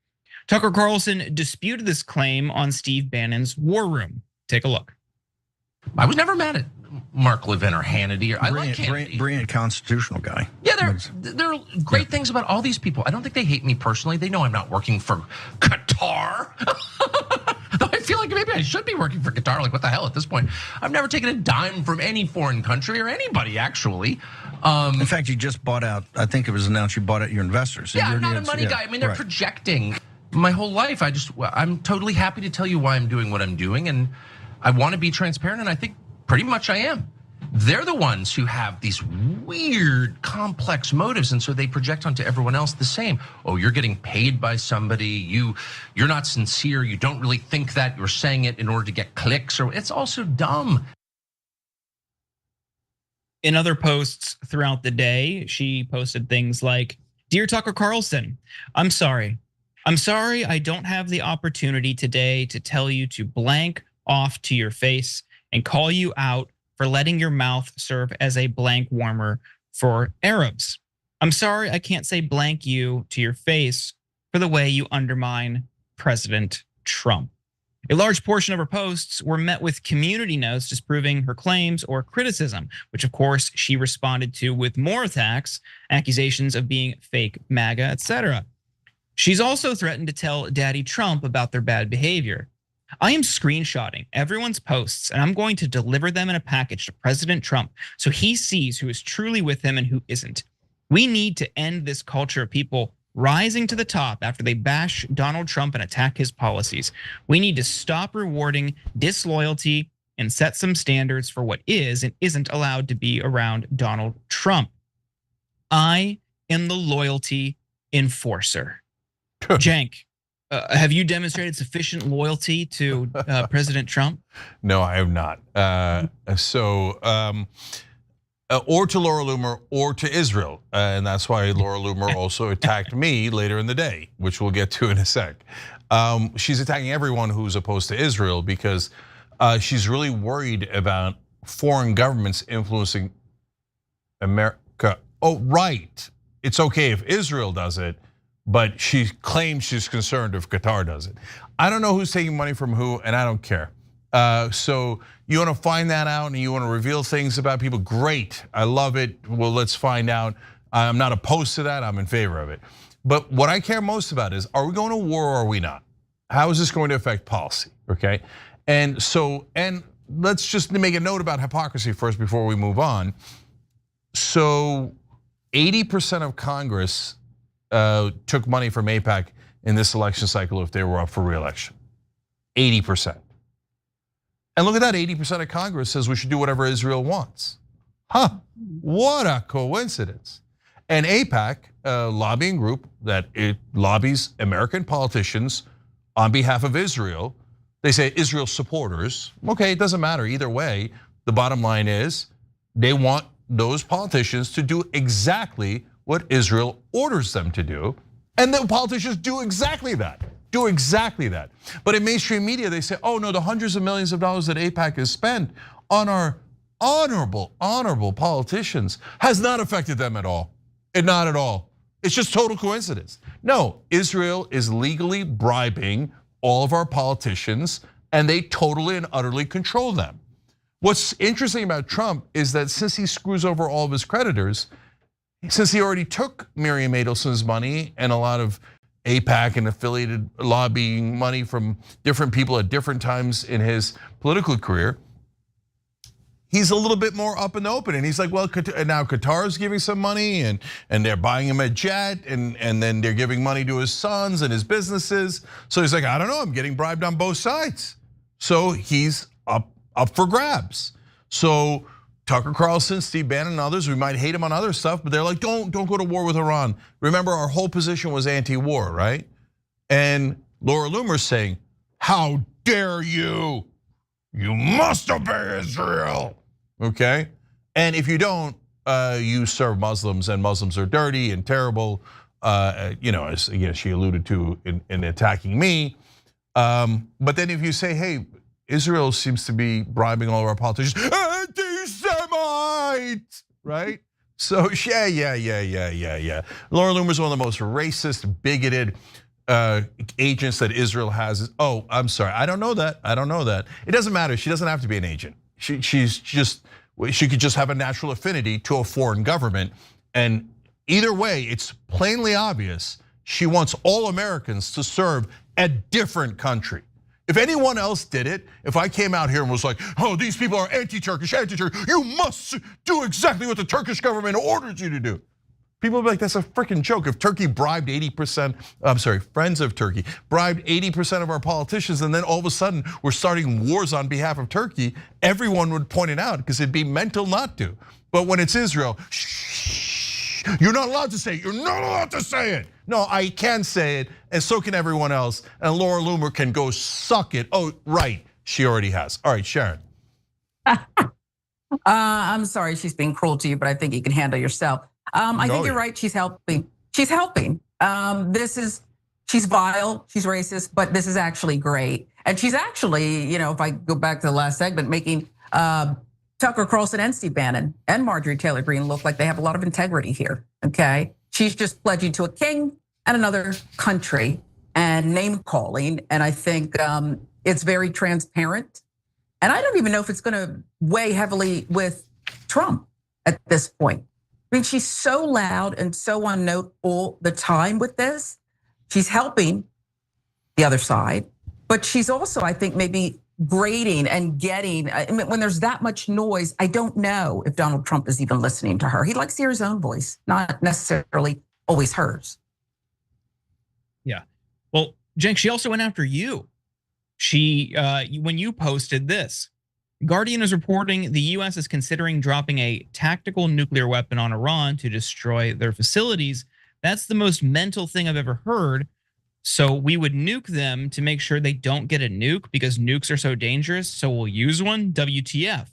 Tucker Carlson disputed this claim on Steve Bannon's War Room. Take a look. I was never mad at Mark Levin or Hannity. I like Hannity. Brilliant constitutional guy. Yeah, there are great things about all these people. I don't think they hate me personally. They know I'm not working for Qatar. Though I feel like maybe I should be working for Qatar. Like, what the hell at this point? I've never taken a dime from any foreign country or anybody, actually. In fact, you just bought out, I think it was announced you bought out your investors. Yeah, I'm not a money guy. I mean, they're projecting. My whole life, I'm totally happy to tell you why I'm doing what I'm doing. And I want to be transparent, and I think pretty much I am. They're the ones who have these weird, complex motives, and so they project onto everyone else the same. Oh, you're getting paid by somebody. You're not sincere. You don't really think that. You're saying it in order to get clicks. Or it's also dumb. In other posts throughout the day, she posted things like, "Dear Tucker Carlson, I'm sorry. I don't have the opportunity today to tell you to blank off to your face and call you out for letting your mouth serve as a blank warmer for Arabs. I'm sorry I can't say blank you to your face for the way you undermine President Trump." A large portion of her posts were met with community notes disproving her claims or criticism, which of course she responded to with more attacks, accusations of being fake MAGA, etc. She's also threatened to tell Daddy Trump about their bad behavior. "I am screenshotting everyone's posts and I'm going to deliver them in a package to President Trump so he sees who is truly with him and who isn't. We need to end this culture of people rising to the top after they bash Donald Trump and attack his policies. We need to stop rewarding disloyalty and set some standards for what is and isn't allowed to be around Donald Trump. I am the loyalty enforcer." Cenk, have you demonstrated sufficient loyalty to President Trump? No, I have not. Or to Laura Loomer or to Israel. And that's why Laura Loomer also attacked me later in the day, which we'll get to in a sec. She's attacking everyone who's opposed to Israel because she's really worried about foreign governments influencing America. Oh, right. It's okay if Israel does it, but she claims she's concerned if Qatar does it. I don't know who's taking money from who, and I don't care. So you want to find that out and you want to reveal things about people, great, I love it. Well, let's find out. I'm not opposed to that, I'm in favor of it. But what I care most about is, are we going to war or are we not? How is this going to affect policy, okay? And let's just make a note about hypocrisy first before we move on. So 80% of Congress took money from AIPAC in this election cycle if they were up for re-election. 80%. And look at that, 80% of Congress says we should do whatever Israel wants. What a coincidence. And AIPAC, a lobbying group that it lobbies American politicians on behalf of Israel. They say Israel supporters. Okay, it doesn't matter either way. The bottom line is they want those politicians to do exactly what Israel orders them to do. And the politicians do exactly that. But in mainstream media, they say, oh no, the hundreds of millions of dollars that AIPAC has spent on our honorable politicians has not affected them at all. Not at all. It's just total coincidence. No, Israel is legally bribing all of our politicians, and they totally and utterly control them. What's interesting about Trump is that since he screws over all of his creditors, since he already took Miriam Adelson's money and a lot of AIPAC and affiliated lobbying money from different people at different times in his political career, he's a little bit more up in the open. And he's like, well, now Qatar's giving some money and they're buying him a jet and then they're giving money to his sons and his businesses. So he's like, I don't know, I'm getting bribed on both sides. So he's up for grabs. So Tucker Carlson, Steve Bannon, and others, we might hate him on other stuff, but they're like, don't go to war with Iran. Remember, our whole position was anti-war, right? And Laura Loomer saying, how dare you? You must obey Israel, okay? And if you don't, you serve Muslims, and Muslims are dirty and terrible, as again, she alluded to in attacking me. But then if you say, hey, Israel seems to be bribing all of our politicians, anti-Semite, right? So yeah. Laura Loomer is one of the most racist, bigoted agents that Israel has. Oh, I'm sorry, I don't know that. It doesn't matter. She doesn't have to be an agent. She could just have a natural affinity to a foreign government, and either way, it's plainly obvious she wants all Americans to serve a different country. If anyone else did it, if I came out here and was like, oh, these people are anti-Turkish, you must do exactly what the Turkish government orders you to do. People would be like, that's a freaking joke. If Turkey bribed 80%, Friends of Turkey, bribed 80% of our politicians, and then all of a sudden we're starting wars on behalf of Turkey, everyone would point it out because it'd be mental not to. But when it's Israel, you're not allowed to say it, you're not allowed to say it. No, I can say it, and so can everyone else, and Laura Loomer can go suck it. Oh, right, she already has. All right, Sharon. I'm sorry she's being cruel to you, but I think you can handle yourself. I think you're right, she's helping. She's helping. She's vile, she's racist, but this is actually great. And she's actually, if I go back to the last segment, making Tucker Carlson and Steve Bannon and Marjorie Taylor Greene look like they have a lot of integrity here, okay? She's just pledging to a king and another country and name calling. And I think it's very transparent. And I don't even know if it's gonna weigh heavily with Trump at this point. I mean, she's so loud and so on note all the time with this. She's helping the other side, but she's also, I think, maybe grading and getting, when there's that much noise, I don't know if Donald Trump is even listening to her. He likes to hear his own voice, not necessarily always hers. Yeah, well, Cenk, she also went after you. When you posted this, Guardian is reporting the US is considering dropping a tactical nuclear weapon on Iran to destroy their facilities. That's the most mental thing I've ever heard. So we would nuke them to make sure they don't get a nuke because nukes are so dangerous. So we'll use one, WTF. I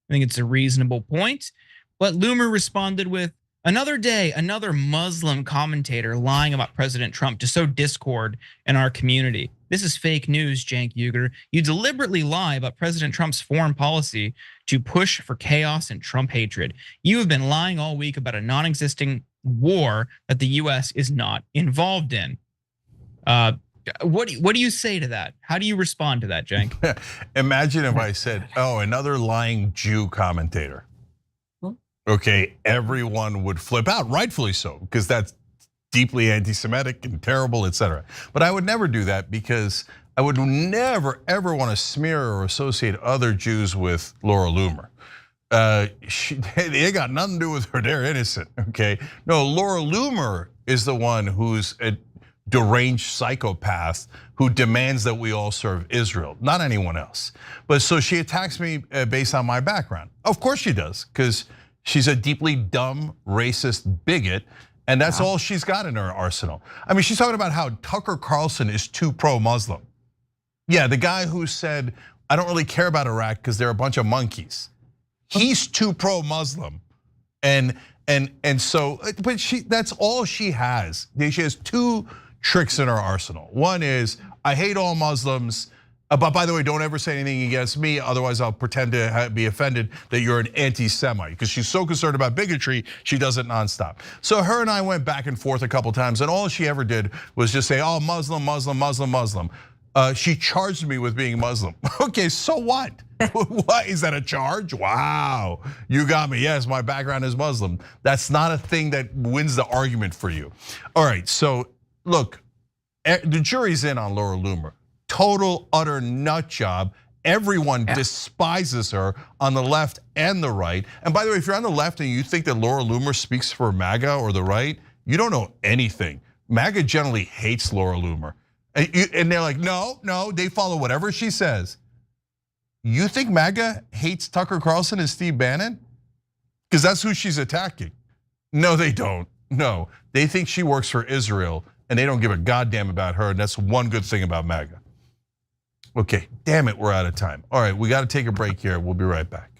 think it's a reasonable point. But Loomer responded with, another day, another Muslim commentator lying about President Trump to sow discord in our community. This is fake news, Cenk Uygur. You deliberately lie about President Trump's foreign policy to push for chaos and Trump hatred. You have been lying all week about a non-existing war that the US is not involved in. What do you say to that? How do you respond to that, Cenk? Imagine if I said, oh, another lying Jew commentator. Okay, everyone would flip out, rightfully so, because that's deeply anti-Semitic and terrible, etc. But I would never do that because I would never, ever want to smear or associate other Jews with Laura Loomer. They got nothing to do with her, they're innocent, okay? No, Laura Loomer is the one who's a deranged psychopath who demands that we all serve Israel, not anyone else. But so she attacks me based on my background. Of course she does, because she's a deeply dumb, racist bigot, and that's all she's got in her arsenal. I mean, she's talking about how Tucker Carlson is too pro-Muslim. Yeah, the guy who said, I don't really care about Iraq because they're a bunch of monkeys. He's too pro-Muslim, and so, but that's all she has. She has two tricks in her arsenal. One is, I hate all Muslims, but by the way, don't ever say anything against me, otherwise I'll pretend to be offended that you're an anti-Semite, because she's so concerned about bigotry, she does it nonstop. So her and I went back and forth a couple times, and all she ever did was just say, oh, Muslim, Muslim, Muslim, Muslim. She charged me with being Muslim. Okay, so what? What is that a charge? Wow, you got me. Yes, my background is Muslim. That's not a thing that wins the argument for you. All right, so look, the jury's in on Laura Loomer. Total, utter nut job. Everyone despises her on the left and the right. And by the way, if you're on the left and you think that Laura Loomer speaks for MAGA or the right, you don't know anything. MAGA generally hates Laura Loomer. And they're like, no, they follow whatever she says. You think MAGA hates Tucker Carlson and Steve Bannon? Because that's who she's attacking. No, they don't. No, they think she works for Israel and they don't give a goddamn about her. And that's one good thing about MAGA. Okay, damn it, we're out of time. All right, we got to take a break here. We'll be right back.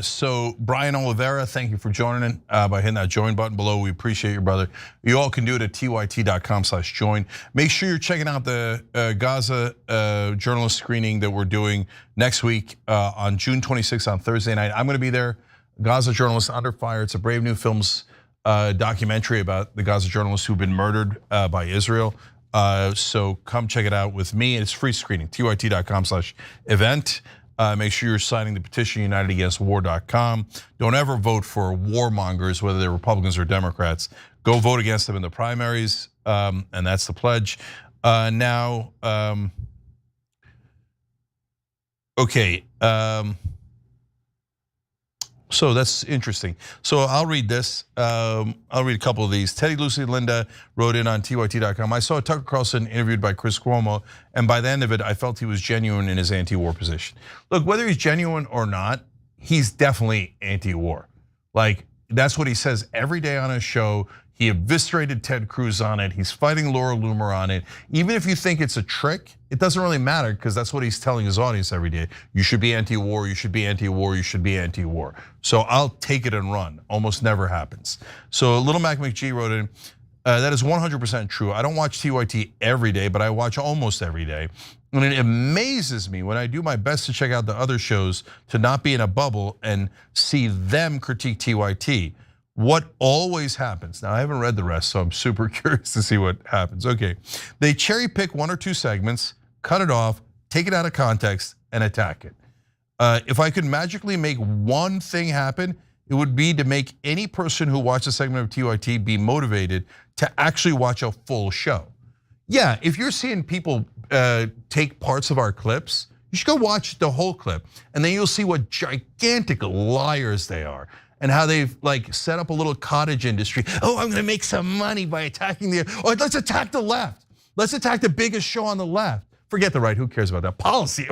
So Brian Oliveira, thank you for joining by hitting that join button below. We appreciate you, brother. You all can do it at tyt.com/join. Make sure you're checking out the Gaza journalist screening that we're doing next week on June 26th on Thursday night. I'm going to be there. Gaza journalists under fire. It's a Brave New Films documentary about the Gaza journalists who've been murdered by Israel. So come check it out with me. It's free screening. tyt.com/event. Make sure you're signing the petition, unitedagainstwar.com. Don't ever vote for warmongers, whether they're Republicans or Democrats. Go vote against them in the primaries, and that's the pledge. So that's interesting. So I'll read this. I'll read a couple of these. Teddy, Lucy, Linda wrote in on tyt.com. I saw Tucker Carlson interviewed by Chris Cuomo, and by the end of it, I felt he was genuine in his anti-war position. Look, whether he's genuine or not, he's definitely anti-war. Like, that's what he says every day on his show. He eviscerated Ted Cruz on it. He's fighting Laura Loomer on it. Even if you think it's a trick, it doesn't really matter because that's what he's telling his audience every day. You should be anti-war, you should be anti-war, you should be anti-war. So I'll take it and run. Almost never happens. So Little Mac McGee wrote in, that is 100% true. I don't watch TYT every day, but I watch almost every day. And it amazes me when I do my best to check out the other shows to not be in a bubble and see them critique TYT. What always happens, now I haven't read the rest, so I'm super curious to see what happens. Okay, they cherry pick one or two segments, cut it off, take it out of context, and attack it. If I could magically make one thing happen, it would be to make any person who watches a segment of TYT be motivated to actually watch a full show. Yeah, if you're seeing people take parts of our clips, you should go watch the whole clip, and then you'll see what gigantic liars they are. And how they've like set up a little cottage industry. Oh, I'm gonna make some money by attacking let's attack the left. Let's attack the biggest show on the left. Forget the right, who cares about that? Policy,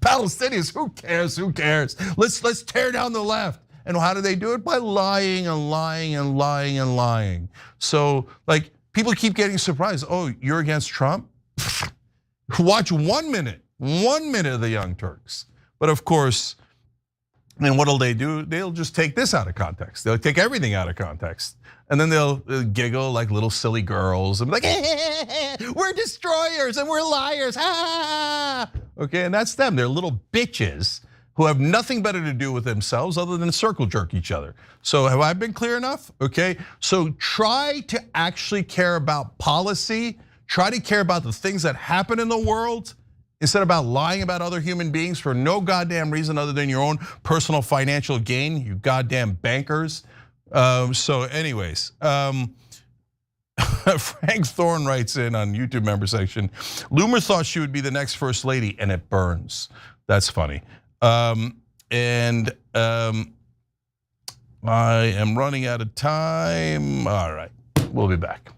Palestinians, who cares, who cares? Let's tear down the left. And how do they do it? By lying and lying and lying and lying. So like people keep getting surprised. Oh, you're against Trump? Watch 1 minute of the Young Turks. But of course, and what'll they do? They'll just take this out of context. They'll take everything out of context. And then they'll giggle like little silly girls and be like, we're destroyers and we're liars, Okay, and that's them. They're little bitches who have nothing better to do with themselves other than circle jerk each other. So have I been clear enough? Okay, so try to actually care about policy. Try to care about the things that happen in the world, instead of about lying about other human beings for no goddamn reason other than your own personal financial gain, you goddamn bankers. So anyways, Frank Thorne writes in on YouTube member section, Loomer thought she would be the next first lady and it burns. That's funny. I am running out of time. All right, we'll be back.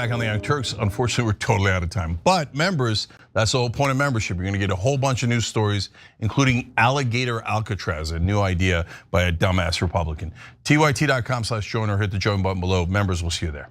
back on the Young Turks. Unfortunately, we're totally out of time. But members, that's the whole point of membership. You're gonna get a whole bunch of news stories, including Alligator Alcatraz, a new idea by a dumbass Republican. TYT.com/join or hit the join button below. Members, we'll see you there.